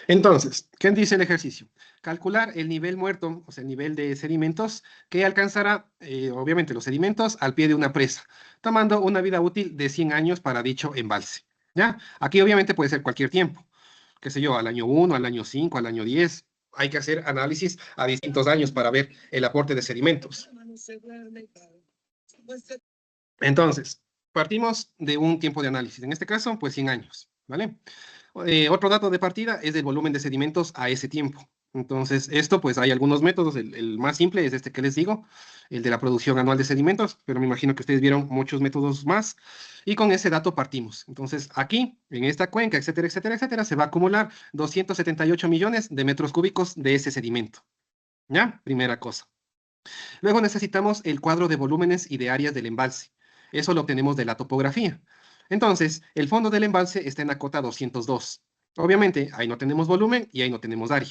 Entonces, ¿qué dice el ejercicio? Calcular el nivel muerto, o sea, el nivel de sedimentos que alcanzará, obviamente, los sedimentos al pie de una presa, tomando una vida útil de 100 años para dicho embalse. ¿Ya? Aquí obviamente puede ser cualquier tiempo, qué sé yo, al año 1, al año 5, al año 10. Hay que hacer análisis a distintos años para ver el aporte de sedimentos. Entonces, partimos de un tiempo de análisis, en este caso, pues 100 años, ¿vale? Otro dato de partida es el volumen de sedimentos a ese tiempo. Entonces, esto, pues hay algunos métodos. El más simple es este que les digo, el de la producción anual de sedimentos, pero me imagino que ustedes vieron muchos métodos más. Y con ese dato partimos. Entonces, aquí, en esta cuenca, etcétera, etcétera, etcétera, se va a acumular 278 millones de metros cúbicos de ese sedimento. ¿Ya? Primera cosa. Luego necesitamos el cuadro de volúmenes y de áreas del embalse. Eso lo obtenemos de la topografía. Entonces, el fondo del embalse está en la cota 202. Obviamente, ahí no tenemos volumen y ahí no tenemos área.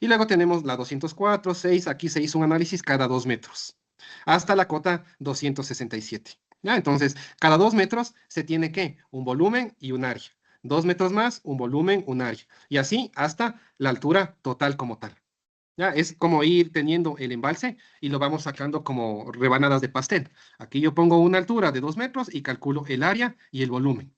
Y luego tenemos la 204, 6, aquí se hizo un análisis cada 2 metros, hasta la cota 267. ¿Ya? Entonces, cada 2 metros se tiene que un volumen y un área. 2 metros más, un volumen, un área. Y así hasta la altura total como tal. Ya, es como ir teniendo el embalse y lo vamos sacando como rebanadas de pastel. Aquí yo pongo una altura de 2 metros y calculo el área y el volumen.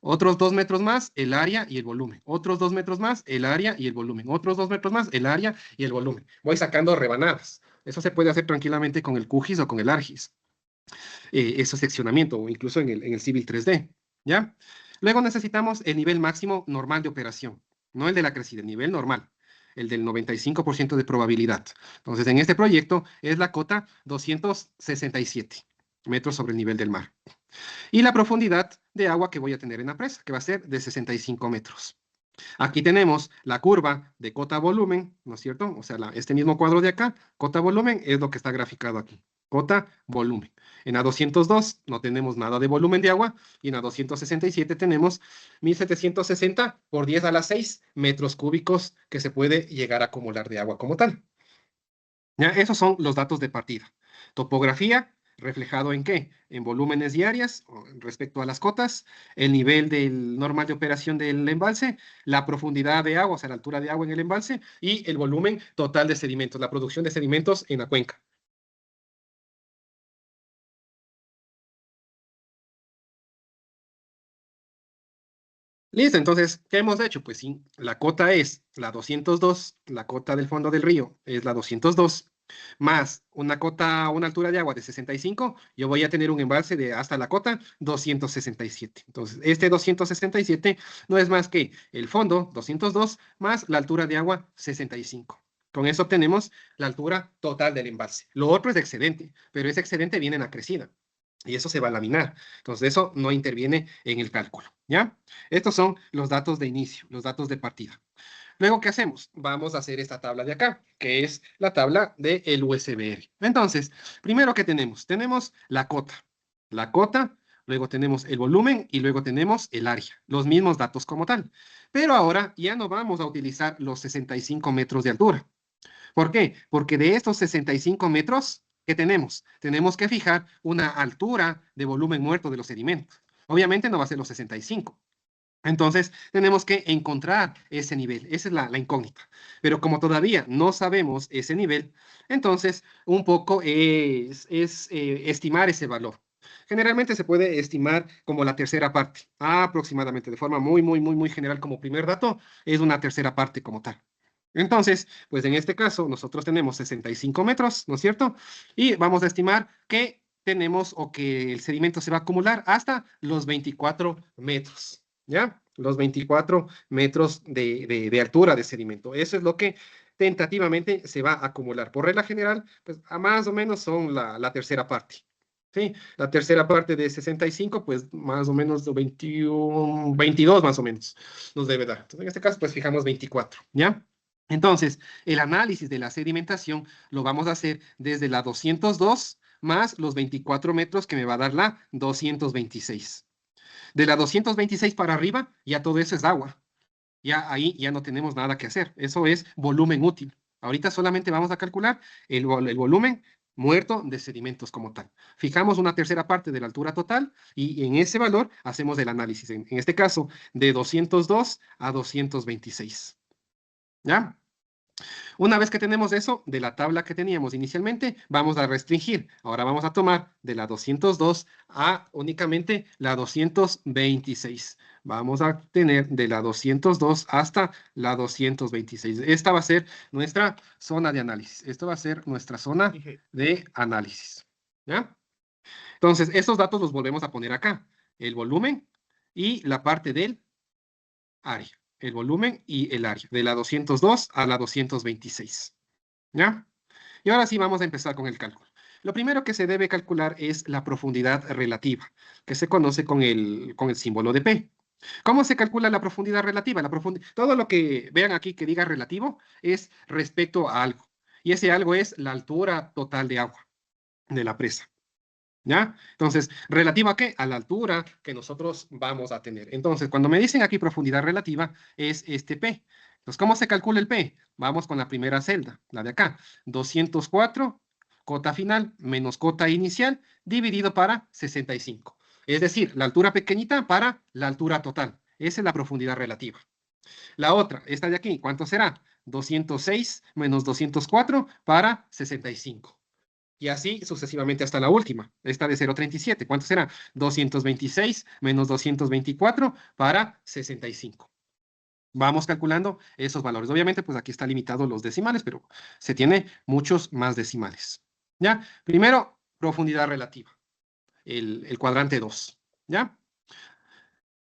Otros 2 metros más, el área y el volumen. Otros 2 metros más, el área y el volumen. Otros 2 metros más, el área y el volumen. Voy sacando rebanadas. Eso se puede hacer tranquilamente con el QGIS o con el ARGIS. Eso seccionamiento o incluso en el Civil 3D. ¿Ya? Luego necesitamos el nivel máximo normal de operación. No el de la crecida, el nivel normal, el del 95% de probabilidad. Entonces, en este proyecto es la cota 267 metros sobre el nivel del mar. Y la profundidad de agua que voy a tener en la presa, que va a ser de 65 metros. Aquí tenemos la curva de cota-volumen, ¿no es cierto? O sea, este mismo cuadro de acá, cota-volumen, es lo que está graficado aquí. Cota-volumen. En la 202 no tenemos nada de volumen de agua y en la 267 tenemos 1760 por 10 a la 6 metros cúbicos que se puede llegar a acumular de agua como tal. ¿Ya? Esos son los datos de partida. Topografía, reflejado en qué? En volúmenes y áreas respecto a las cotas, el nivel del normal de operación del embalse, la profundidad de agua, o sea, la altura de agua en el embalse y el volumen total de sedimentos, la producción de sedimentos en la cuenca. Listo, entonces, ¿qué hemos hecho? Pues sí, la cota es la 202, la cota del fondo del río es la 202, más una cota, una altura de agua de 65, yo voy a tener un embalse de hasta la cota 267. Entonces, este 267 no es más que el fondo 202 más la altura de agua 65. Con eso obtenemos la altura total del embalse. Lo otro es excedente, pero ese excedente viene en la crecida y eso se va a laminar. Entonces, eso no interviene en el cálculo, ¿ya? Estos son los datos de inicio, los datos de partida. Luego, ¿qué hacemos? Vamos a hacer esta tabla de acá, que es la tabla del USBR. Entonces, primero, ¿qué tenemos? Tenemos la cota, luego tenemos el volumen y luego tenemos el área, los mismos datos como tal. Pero ahora ya no vamos a utilizar los 65 metros de altura. ¿Por qué? Porque de estos 65 metros, ¿qué tenemos? Tenemos que fijar una altura de volumen muerto de los sedimentos. Obviamente no va a ser los 65. Entonces, tenemos que encontrar ese nivel. Esa es la incógnita. Pero como todavía no sabemos ese nivel, entonces un poco es estimar ese valor. Generalmente se puede estimar como la tercera parte, aproximadamente, de forma muy general como primer dato, es una tercera parte como tal. Entonces, pues en este caso, nosotros tenemos 65 metros, ¿no es cierto? Y vamos a estimar que tenemos o que el sedimento se va a acumular hasta los 24 metros, ¿ya? Los 24 metros de altura de sedimento. Eso es lo que tentativamente se va a acumular. Por regla general, pues a más o menos son la tercera parte. Sí, la tercera parte de 65, pues más o menos 21, 22 más o menos nos debe dar. Entonces, en este caso, pues fijamos 24, ¿ya? Entonces, el análisis de la sedimentación lo vamos a hacer desde la 202 más los 24 metros que me va a dar la 226. De la 226 para arriba, ya todo eso es agua. Ya ahí ya no tenemos nada que hacer. Eso es volumen útil. Ahorita solamente vamos a calcular el volumen muerto de sedimentos como tal. Fijamos una tercera parte de la altura total y en ese valor hacemos el análisis. En este caso, de 202 a 226. ¿Ya? Una vez que tenemos eso, de la tabla que teníamos inicialmente, vamos a restringir. Ahora vamos a tomar de la 202 a únicamente la 226. Vamos a tener de la 202 hasta la 226. Esta va a ser nuestra zona de análisis. Esto va a ser nuestra zona de análisis. ¿Ya? Entonces, estos datos los volvemos a poner acá. El volumen y la parte del área. El volumen y el área. De la 202 a la 226. ¿Ya? Y ahora sí vamos a empezar con el cálculo. Lo primero que se debe calcular es la profundidad relativa, que se conoce con el símbolo de P. ¿Cómo se calcula la profundidad relativa? Todo lo que vean aquí que diga relativo es respecto a algo. Y ese algo es la altura total de agua de la presa. ¿Ya? Entonces, ¿relativa a qué? A la altura que nosotros vamos a tener. Entonces, cuando me dicen aquí profundidad relativa, es este P. Entonces, ¿cómo se calcula el P? Vamos con la primera celda, la de acá. 204, cota final, menos cota inicial, dividido para 65. Es decir, la altura pequeñita para la altura total. Esa es la profundidad relativa. La otra, esta de aquí, ¿cuánto será? 206 menos 204 para 65. Y así sucesivamente hasta la última, esta de 0,37. ¿Cuánto será? 226 menos 224 para 65. Vamos calculando esos valores. Obviamente, pues aquí está limitado los decimales, pero se tiene muchos más decimales. ¿Ya? Primero, profundidad relativa, el cuadrante 2. ¿Ya?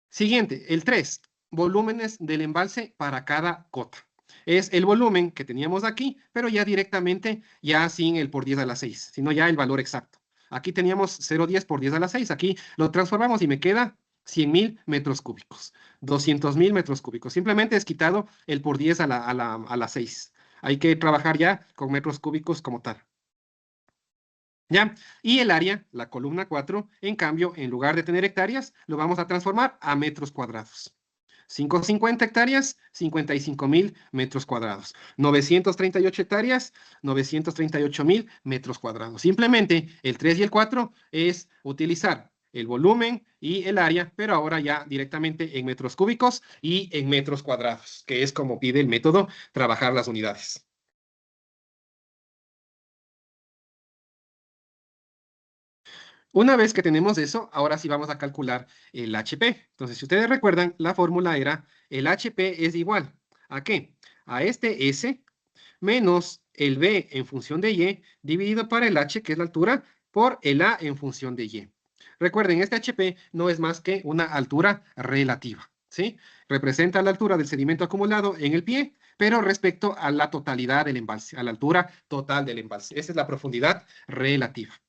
Siguiente, el 3, volúmenes del embalse para cada cota. Es el volumen que teníamos aquí, pero ya directamente, ya sin el por 10 a la 6, sino ya el valor exacto. Aquí teníamos 0,10 por 10 a la 6, aquí lo transformamos y me queda 100.000 metros cúbicos, 200.000 metros cúbicos. Simplemente es quitado el por 10 a la 6. Hay que trabajar ya con metros cúbicos como tal. ¿Ya? Y el área, la columna 4, en cambio, en lugar de tener hectáreas, lo vamos a transformar a metros cuadrados. 550 hectáreas, 55.000 metros cuadrados. 938 hectáreas, 938.000 metros cuadrados. Simplemente el 3 y el 4 es utilizar el volumen y el área, pero ahora ya directamente en metros cúbicos y en metros cuadrados, que es como pide el método trabajar las unidades. Una vez que tenemos eso, ahora sí vamos a calcular el HP. Entonces, si ustedes recuerdan, la fórmula era el HP es igual ¿a qué? A este S menos el B en función de Y dividido para el H, que es la altura, por el A en función de Y. Recuerden, este HP no es más que una altura relativa, ¿sí? Representa la altura del sedimento acumulado en el pie, pero respecto a la totalidad del embalse, a la altura total del embalse. Esa es la profundidad relativa,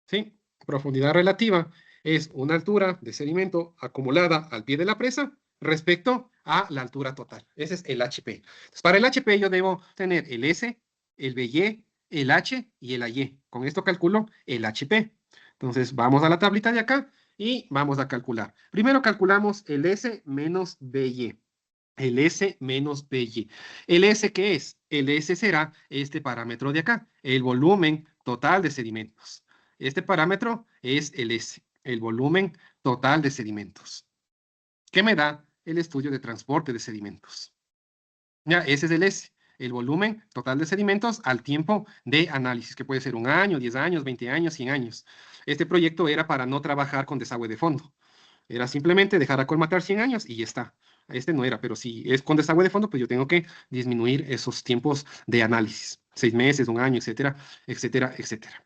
¿sí? Profundidad relativa es una altura de sedimento acumulada al pie de la presa respecto a la altura total. Ese es el HP. Entonces, para el HP yo debo tener el S, el BY, el H y el AY. Con esto calculo el HP. Entonces, vamos a la tablita de acá y vamos a calcular. Primero calculamos el S menos BY. El S menos BY. ¿El S qué es? El S será este parámetro de acá, el volumen total de sedimentos. Este parámetro es el S, el volumen total de sedimentos, que me da el estudio de transporte de sedimentos. Ya, ese es el S, el volumen total de sedimentos al tiempo de análisis, que puede ser 1 año, 10 años, 20 años, 100 años. este proyecto era para no trabajar con desagüe de fondo. Era simplemente dejar acolmatar 100 años y ya está. Este no era, pero si es con desagüe de fondo, pues yo tengo que disminuir esos tiempos de análisis. 6 meses, un año, etcétera, etcétera, etcétera.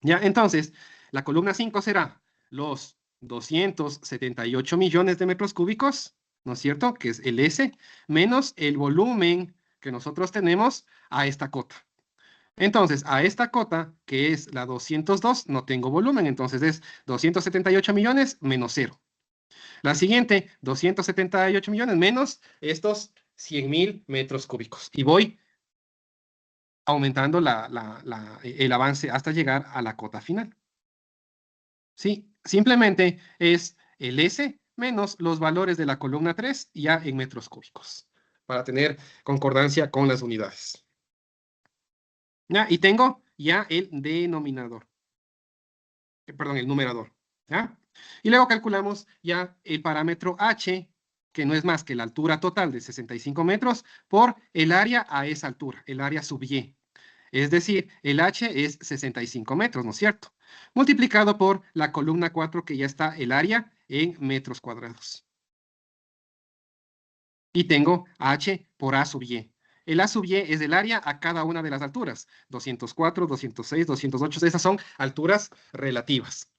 Ya, entonces, la columna 5 será los 278 millones de metros cúbicos, ¿no es cierto? Que es el S, menos el volumen que nosotros tenemos a esta cota. Entonces, a esta cota, que es la 202, no tengo volumen, entonces es 278 millones menos 0. La siguiente, 278 millones menos estos 100.000 metros cúbicos. Y voy aumentando el avance hasta llegar a la cota final. Sí, simplemente es el S menos los valores de la columna 3 ya en metros cúbicos, para tener concordancia con las unidades. ¿Ya? Y tengo ya el denominador. Perdón, el numerador. ¿Ya? Y luego calculamos ya el parámetro H, que no es más que la altura total de 65 metros por el área a esa altura, el área sub Y. Es decir, el H es 65 metros, ¿no es cierto? Multiplicado por la columna 4, que ya está el área en metros cuadrados. Y tengo H por A sub Y. El A sub Y es el área a cada una de las alturas. 204, 206, 208, esas son alturas relativas.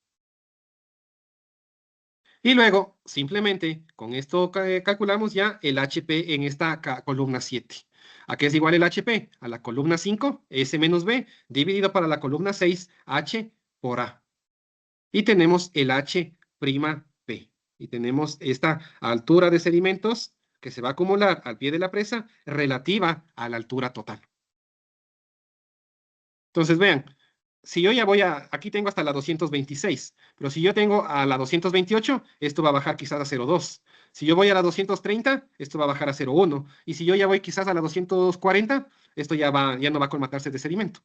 Y luego, simplemente, con esto calculamos ya el HP en esta columna 7. ¿A qué es igual el HP? A la columna 5, S menos B, dividido para la columna 6, H por A. Y tenemos el H' P. Y tenemos esta altura de sedimentos que se va a acumular al pie de la presa relativa a la altura total. Entonces, vean, si yo ya voy aquí tengo hasta la 226, pero si yo tengo a la 228, esto va a bajar quizás a 0,2. Si yo voy a la 230, esto va a bajar a 0,1. Y si yo ya voy quizás a la 240, esto ya no va a colmatarse de sedimento.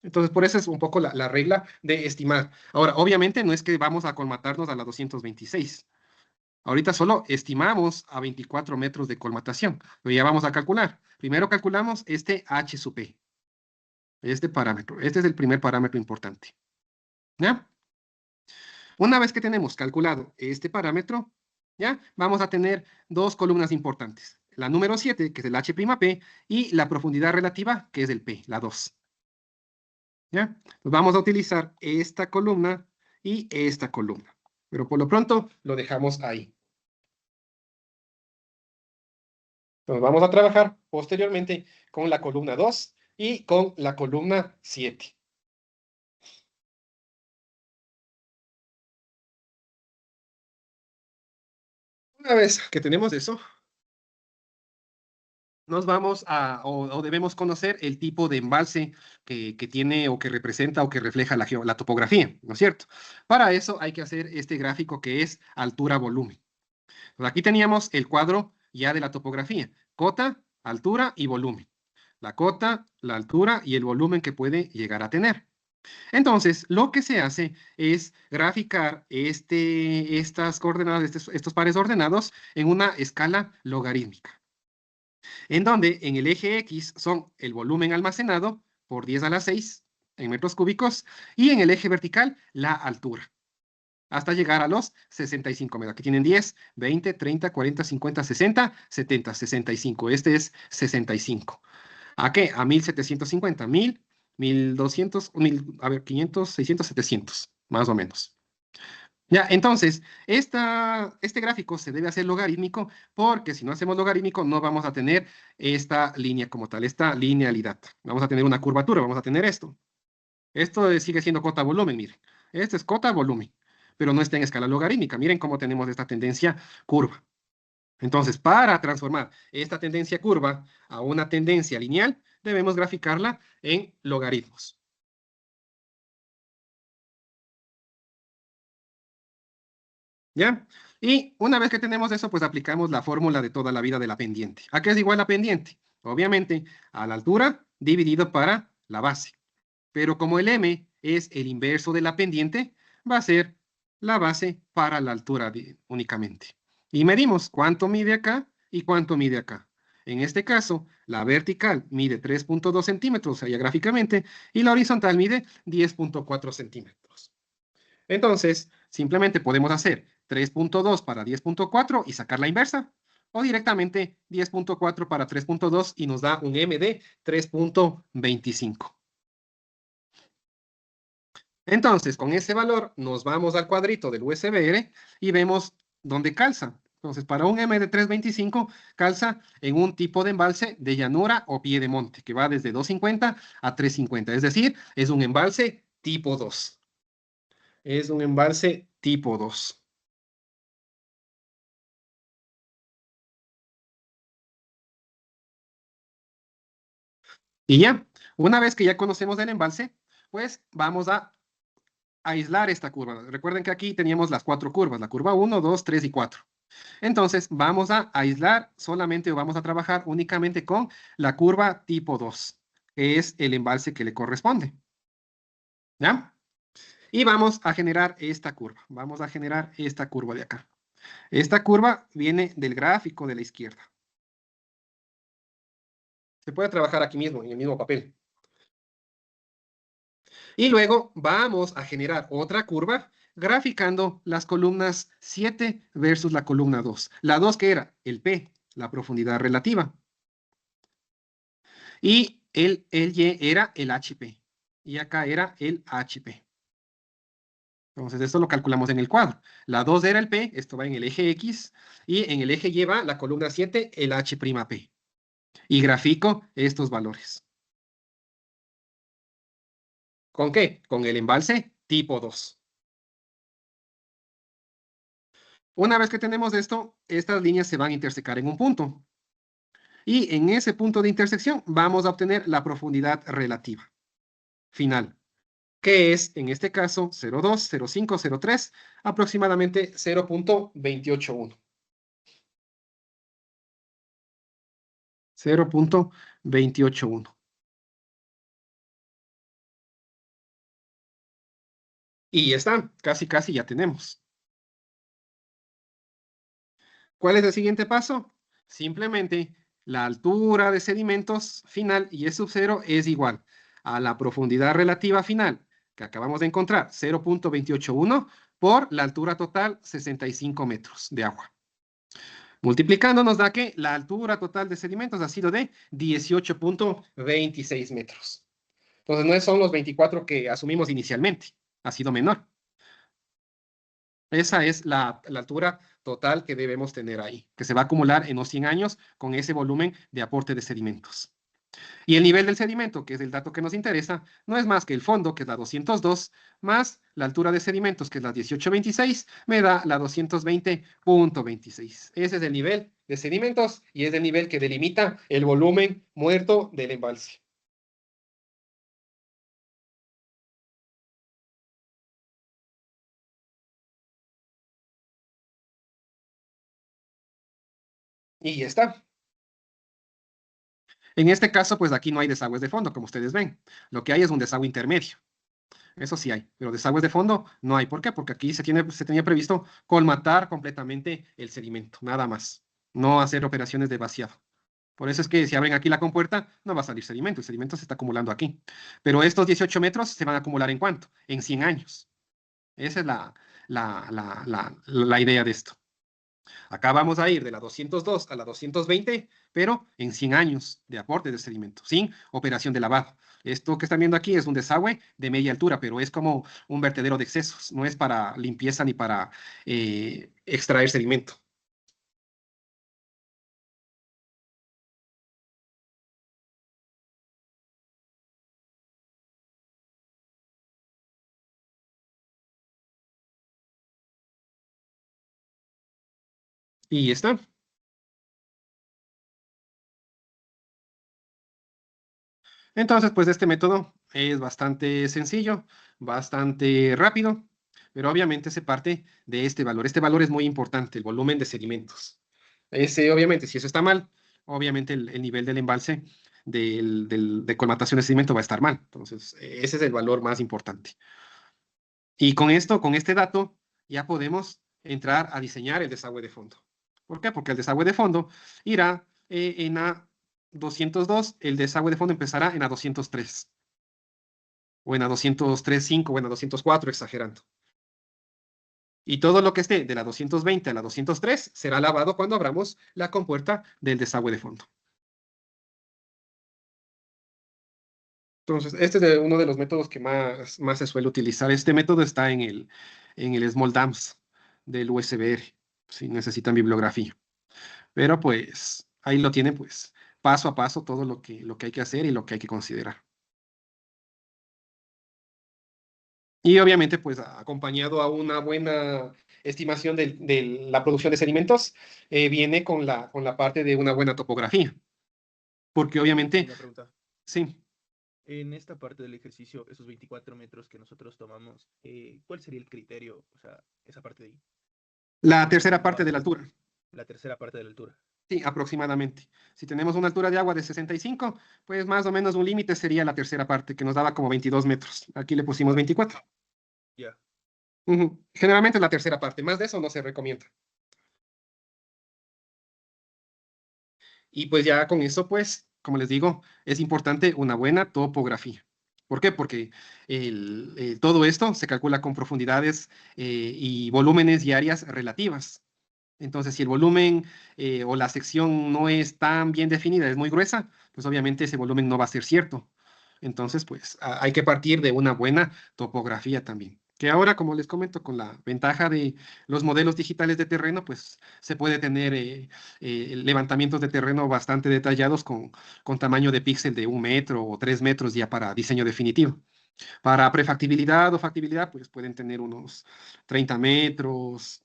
Entonces, por eso es un poco la regla de estimar. Ahora, obviamente no es que vamos a colmatarnos a la 226. Ahorita solo estimamos a 24 metros de colmatación. Pero ya vamos a calcular. Primero calculamos este H sub P. Este parámetro. Este es el primer parámetro importante. ¿Ya? Una vez que tenemos calculado este parámetro, ¿ya? Vamos a tener dos columnas importantes. La número 7, que es el H' P, y la profundidad relativa, que es el P, la 2. ¿Ya? Pues vamos a utilizar esta columna y esta columna. Pero por lo pronto lo dejamos ahí. Entonces vamos a trabajar posteriormente con la columna 2 y con la columna 7. Una vez que tenemos eso, nos vamos o debemos conocer el tipo de embalse que tiene o que representa o que refleja la topografía, ¿no es cierto? Para eso hay que hacer este gráfico que es altura-volumen. Pues aquí teníamos el cuadro ya de la topografía, cota, altura y volumen. La cota, la altura y el volumen que puede llegar a tener. Entonces, lo que se hace es graficar estas coordenadas, estos pares ordenados en una escala logarítmica, en donde en el eje X son el volumen almacenado por 10 a la 6 en metros cúbicos y en el eje vertical la altura, hasta llegar a los 65 metros. Aquí tienen 10, 20, 30, 40, 50, 60, 70, 65. Este es 65. ¿A qué? A 1750, 1000, 1200, 1000, a ver, 500, 600, 700, más o menos. Ya, entonces, este gráfico se debe hacer logarítmico porque si no hacemos logarítmico no vamos a tener esta línea como tal, esta linealidad. Vamos a tener una curvatura, vamos a tener esto. Esto sigue siendo cota-volumen, miren. Este es cota-volumen, pero no está en escala logarítmica. Miren cómo tenemos esta tendencia curva. Entonces, para transformar esta tendencia curva a una tendencia lineal, debemos graficarla en logaritmos. ¿Ya? Y una vez que tenemos eso, pues aplicamos la fórmula de toda la vida de la pendiente. ¿A qué es igual la pendiente? Obviamente, a la altura dividido para la base. Pero como el m es el inverso de la pendiente, va a ser la base para la altura únicamente. Y medimos cuánto mide acá y cuánto mide acá. En este caso, la vertical mide 3.2 centímetros, allá gráficamente, y la horizontal mide 10.4 centímetros. Entonces, simplemente podemos hacer 3.2 para 10.4 y sacar la inversa. O directamente 10.4 para 3.2 y nos da un M de 3.25. Entonces, con ese valor nos vamos al cuadrito del USBR y vemos dónde calza. Entonces, para un M de 3.25 calza en un tipo de embalse de llanura o pie de monte, que va desde 250 a 350. Es decir, es un embalse tipo 2. Es un embalse tipo 2. Y ya, una vez que ya conocemos el embalse, pues vamos a aislar esta curva. Recuerden que aquí teníamos las cuatro curvas, la curva 1, 2, 3 y 4. Entonces, vamos a aislar solamente o vamos a trabajar únicamente con la curva tipo 2, que es el embalse que le corresponde. ¿Ya? Y vamos a generar esta curva. Vamos a generar esta curva de acá. Esta curva viene del gráfico de la izquierda. Se puede trabajar aquí mismo, en el mismo papel. Y luego vamos a generar otra curva graficando las columnas 7 versus la columna 2. La 2 que era el P, la profundidad relativa. Y el Y era el HP. Y acá era el HP. Entonces, esto lo calculamos en el cuadro. La 2 era el P, esto va en el eje X, y en el eje Y va la columna 7, el H''P. Y grafico estos valores. ¿Con qué? Con el embalse tipo 2. Una vez que tenemos esto, estas líneas se van a intersecar en un punto. Y en ese punto de intersección vamos a obtener la profundidad relativa final, que es, en este caso, 0,2, 0,5, 0,3, aproximadamente 0.281. 0.281. Y ya está, casi casi ya tenemos. ¿Cuál es el siguiente paso? Simplemente la altura de sedimentos final y E sub 0 es igual a la profundidad relativa final que acabamos de encontrar, 0.281, por la altura total, 65 metros de agua. Multiplicando nos da que la altura total de sedimentos ha sido de 18.26 metros. Entonces no son los 24 que asumimos inicialmente, ha sido menor. Esa es la altura total que debemos tener ahí, que se va a acumular en los 100 años con ese volumen de aporte de sedimentos. Y el nivel del sedimento, que es el dato que nos interesa, no es más que el fondo, que es la 202, más la altura de sedimentos, que es la 1826, me da la 220.26. Ese es el nivel de sedimentos y es el nivel que delimita el volumen muerto del embalse. Y ya está. En este caso, pues aquí no hay desagües de fondo, como ustedes ven. Lo que hay es un desagüe intermedio. Eso sí hay, pero desagües de fondo no hay. ¿Por qué? Porque aquí se tenía previsto colmatar completamente el sedimento, nada más. No hacer operaciones de vaciado. Por eso es que si abren aquí la compuerta, no va a salir sedimento. El sedimento se está acumulando aquí. Pero estos 18 metros se van a acumular ¿en cuánto? En 100 años. Esa es la idea de esto. Acá vamos a ir de la 202 a la 220, pero en 100 años de aporte de sedimento, sin operación de lavado. Esto que están viendo aquí es un desagüe de media altura, pero es como un vertedero de excesos, no es para limpieza ni para extraer sedimento. Y está. Entonces, pues este método es bastante sencillo, bastante rápido, pero obviamente se parte de este valor. Este valor es muy importante, el volumen de sedimentos. Ese, obviamente, si eso está mal, obviamente el nivel del embalse de colmatación de sedimento va a estar mal. Entonces, ese es el valor más importante. Y con esto, con este dato, ya podemos entrar a diseñar el desagüe de fondo. ¿Por qué? Porque el desagüe de fondo irá en a 202, el desagüe de fondo empezará en a 203, o en a 203.5, o en a 204, exagerando. Y todo lo que esté de la 220 a la 203 será lavado cuando abramos la compuerta del desagüe de fondo. Entonces, este es uno de los métodos que más se suele utilizar. Este método está en el Small Dams del USBR, si necesitan bibliografía. Pero pues ahí lo tienen, pues paso a paso todo lo que hay que hacer y lo que hay que considerar. Y obviamente, pues acompañado a una buena estimación de la producción de sedimentos, viene con la parte de una buena topografía. Porque obviamente, Una pregunta. sí, En esta parte del ejercicio, esos 24 metros que nosotros tomamos, ¿cuál sería el criterio? O sea, esa parte de ahí. la Porque tercera no parte de la vamos altura. la tercera parte de la altura. Sí, aproximadamente. Si tenemos una altura de agua de 65, pues más o menos un límite sería la tercera parte, que nos daba como 22 metros. Aquí le pusimos 24. Ya. Ujú. Generalmente es la tercera parte, más de eso no se recomienda. Y pues ya con eso, pues, como les digo, es importante una buena topografía. ¿Por qué? Porque todo esto se calcula con profundidades y volúmenes y áreas relativas. Entonces, si el volumen o la sección no es tan bien definida, es muy gruesa, pues obviamente ese volumen no va a ser cierto. Entonces, pues hay que partir de una buena topografía también. Que ahora, como les comento, con la ventaja de los modelos digitales de terreno, pues se puede tener levantamientos de terreno bastante detallados con tamaño de píxel de 1 metro o 3 metros ya para diseño definitivo. Para prefactibilidad o factibilidad, pues pueden tener unos 30 metros,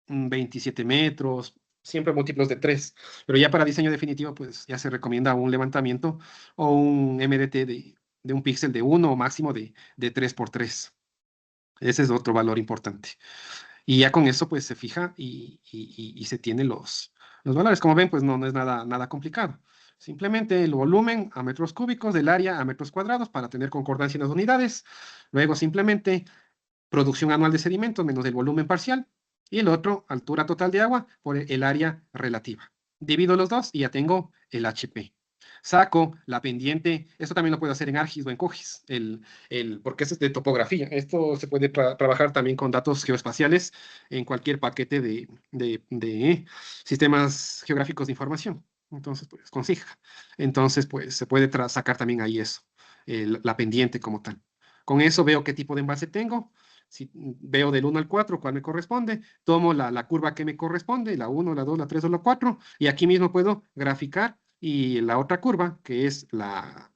27 metros, siempre múltiplos de 3. Pero ya para diseño definitivo, pues ya se recomienda un levantamiento o un MDT de un píxel de 1 o máximo de 3 por 3. Ese es otro valor importante. Y ya con eso, pues se fija y se tiene los valores. Como ven, pues no es nada complicado. Simplemente el volumen a metros cúbicos, del área a metros cuadrados para tener concordancia en las unidades. Luego simplemente producción anual de sedimentos menos el volumen parcial, y el otro, altura total de agua por el área relativa. Divido los dos y ya tengo el HP. Saco la pendiente, esto también lo puedo hacer en ArcGIS o en QGIS, porque esto es de topografía. Esto se puede trabajar también con datos geoespaciales en cualquier paquete de sistemas geográficos de información. Entonces, pues, con SIG. Entonces, pues, se puede sacar también ahí eso, la pendiente como tal. Con eso veo qué tipo de envase tengo. Si veo del 1 al 4 cuál me corresponde, tomo la curva que me corresponde, la 1, la 2, la 3 o la 4, y aquí mismo puedo graficar y la otra curva, que es la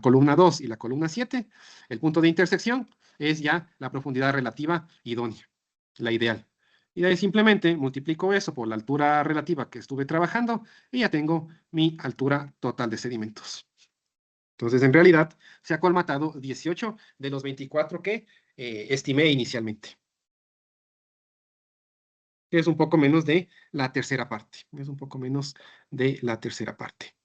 columna 2 y la columna 7, el punto de intersección es ya la profundidad relativa idónea, la ideal. Y de ahí simplemente multiplico eso por la altura relativa que estuve trabajando y ya tengo mi altura total de sedimentos. Entonces, en realidad, se ha colmatado 18 de los 24 que estimé inicialmente, que es un poco menos de la tercera parte. Es un poco menos de la tercera parte.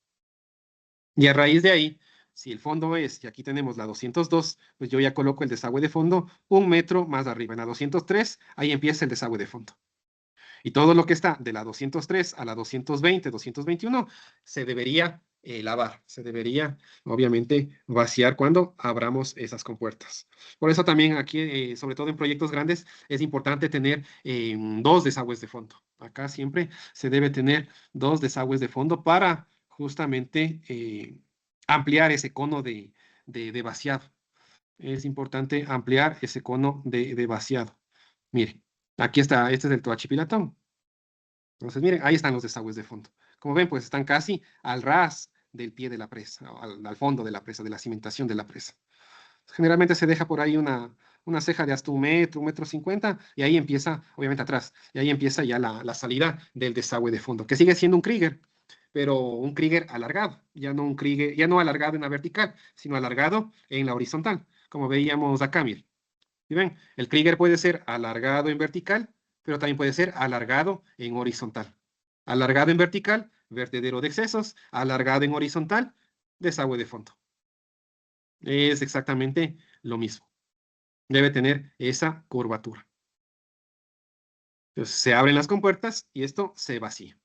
Y a raíz de ahí, si el fondo es, y aquí tenemos la 202, pues yo ya coloco el desagüe de fondo 1 metro más arriba. En la 203, ahí empieza el desagüe de fondo. Y todo lo que está de la 203 a la 220, 221, se debería lavar, se debería, obviamente, vaciar cuando abramos esas compuertas. Por eso también aquí, sobre todo en proyectos grandes, es importante tener dos desagües de fondo. Acá siempre se debe tener dos desagües de fondo para justamente ampliar ese cono de vaciado. Es importante ampliar ese cono de vaciado. Mire, aquí está, este es el Toachipilatón. Entonces, miren, ahí están los desagües de fondo. Como ven, pues están casi al ras del pie de la presa, o al fondo de la presa, de la cimentación de la presa. Generalmente se deja por ahí una ceja de hasta 1 metro, 1,50 m, y ahí empieza, obviamente atrás, y ahí empieza ya la salida del desagüe de fondo, que sigue siendo un Krieger, pero un Krieger alargado, ya no un Krieger, ya no alargado en la vertical, sino alargado en la horizontal, como veíamos acá, miren. ¿Sí ven? El Krieger puede ser alargado en vertical, pero también puede ser alargado en horizontal. Alargado en vertical, vertedero de excesos. Alargado en horizontal, desagüe de fondo. Es exactamente lo mismo. Debe tener esa curvatura. Entonces, se abren las compuertas y esto se vacía.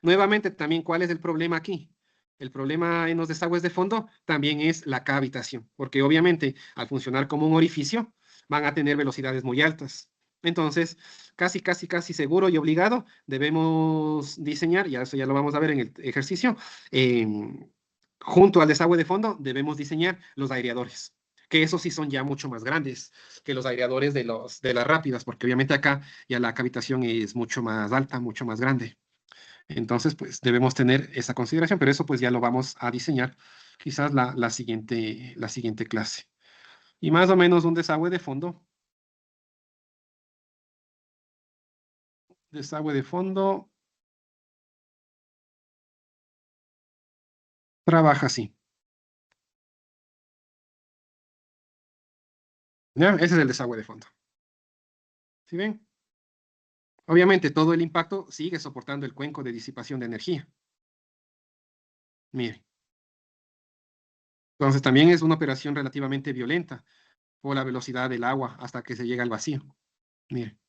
Nuevamente, también, ¿cuál es el problema aquí? El problema en los desagües de fondo también es la cavitación, porque obviamente al funcionar como un orificio van a tener velocidades muy altas. Entonces, casi seguro y obligado, debemos diseñar, y eso ya lo vamos a ver en el ejercicio, junto al desagüe de fondo debemos diseñar los aireadores, que esos sí son ya mucho más grandes que los aireadores de las rápidas, porque obviamente acá ya la cavitación es mucho más alta, mucho más grande. Entonces, pues debemos tener esa consideración, pero eso pues ya lo vamos a diseñar quizás la siguiente clase. Y más o menos un desagüe de fondo trabaja así. ¿Ya? Ese es el desagüe de fondo. ¿Sí ven? Obviamente todo el impacto sigue soportando el cuenco de disipación de energía. Miren. Entonces también es una operación relativamente violenta por la velocidad del agua hasta que se llega al vacío. Miren.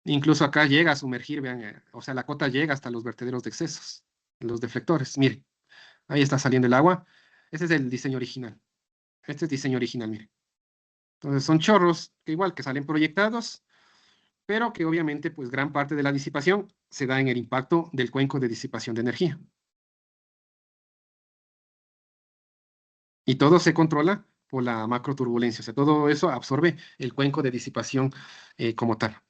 Incluso acá llega a sumergir, vean, o sea, la cota llega hasta los vertederos de excesos, los deflectores. Miren, ahí está saliendo el agua. Ese es el diseño original. Este es diseño original, miren. Entonces son chorros que igual que salen proyectados, pero que obviamente pues gran parte de la disipación se da en el impacto del cuenco de disipación de energía. Y todo se controla por la macroturbulencia, o sea, todo eso absorbe el cuenco de disipación como tal.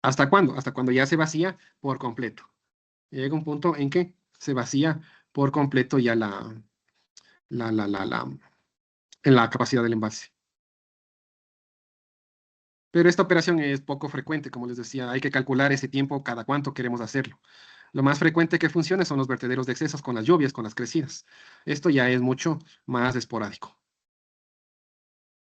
¿Hasta cuándo? Hasta cuando ya se vacía por completo. Llega un punto en que se vacía por completo ya la, la, la, la, en la capacidad del envase. Pero esta operación es poco frecuente, como les decía, hay que calcular ese tiempo cada cuánto queremos hacerlo. Lo más frecuente que funcione son los vertederos de excesos con las lluvias, con las crecidas. Esto ya es mucho más esporádico.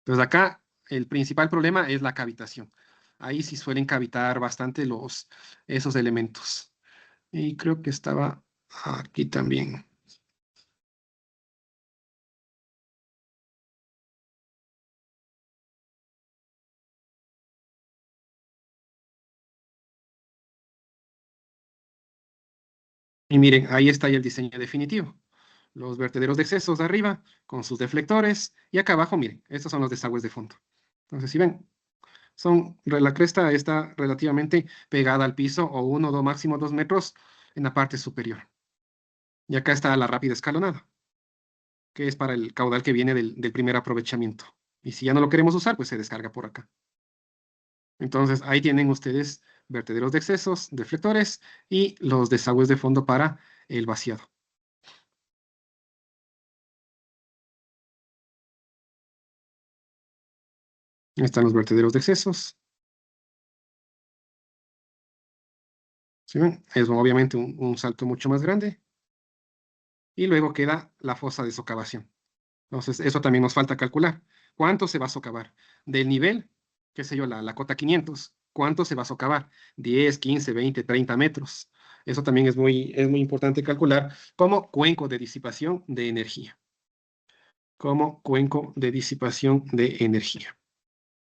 Entonces acá el principal problema es la cavitación. Ahí sí suelen cavitar bastante esos elementos. Y creo que estaba aquí también. Y miren, ahí está ya el diseño definitivo. Los vertederos de excesos de arriba con sus deflectores y acá abajo, miren, estos son los desagües de fondo. Entonces, si ven, la cresta está relativamente pegada al piso o 1, 2, máximo 2 metros en la parte superior. Y acá está la rápida escalonada, que es para el caudal que viene del primer aprovechamiento. Y si ya no lo queremos usar, pues se descarga por acá. Entonces, ahí tienen ustedes vertederos de excesos, deflectores y los desagües de fondo para el vaciado. Ahí están los vertederos de excesos. ¿Sí ven? Es obviamente un salto mucho más grande. Y luego queda la fosa de socavación. Entonces, eso también nos falta calcular. ¿Cuánto se va a socavar? Del nivel, qué sé yo, la cota 500, ¿cuánto se va a socavar? 10, 15, 20, 30 metros. Eso también es muy importante calcular como cuenco de disipación de energía. Como cuenco de disipación de energía.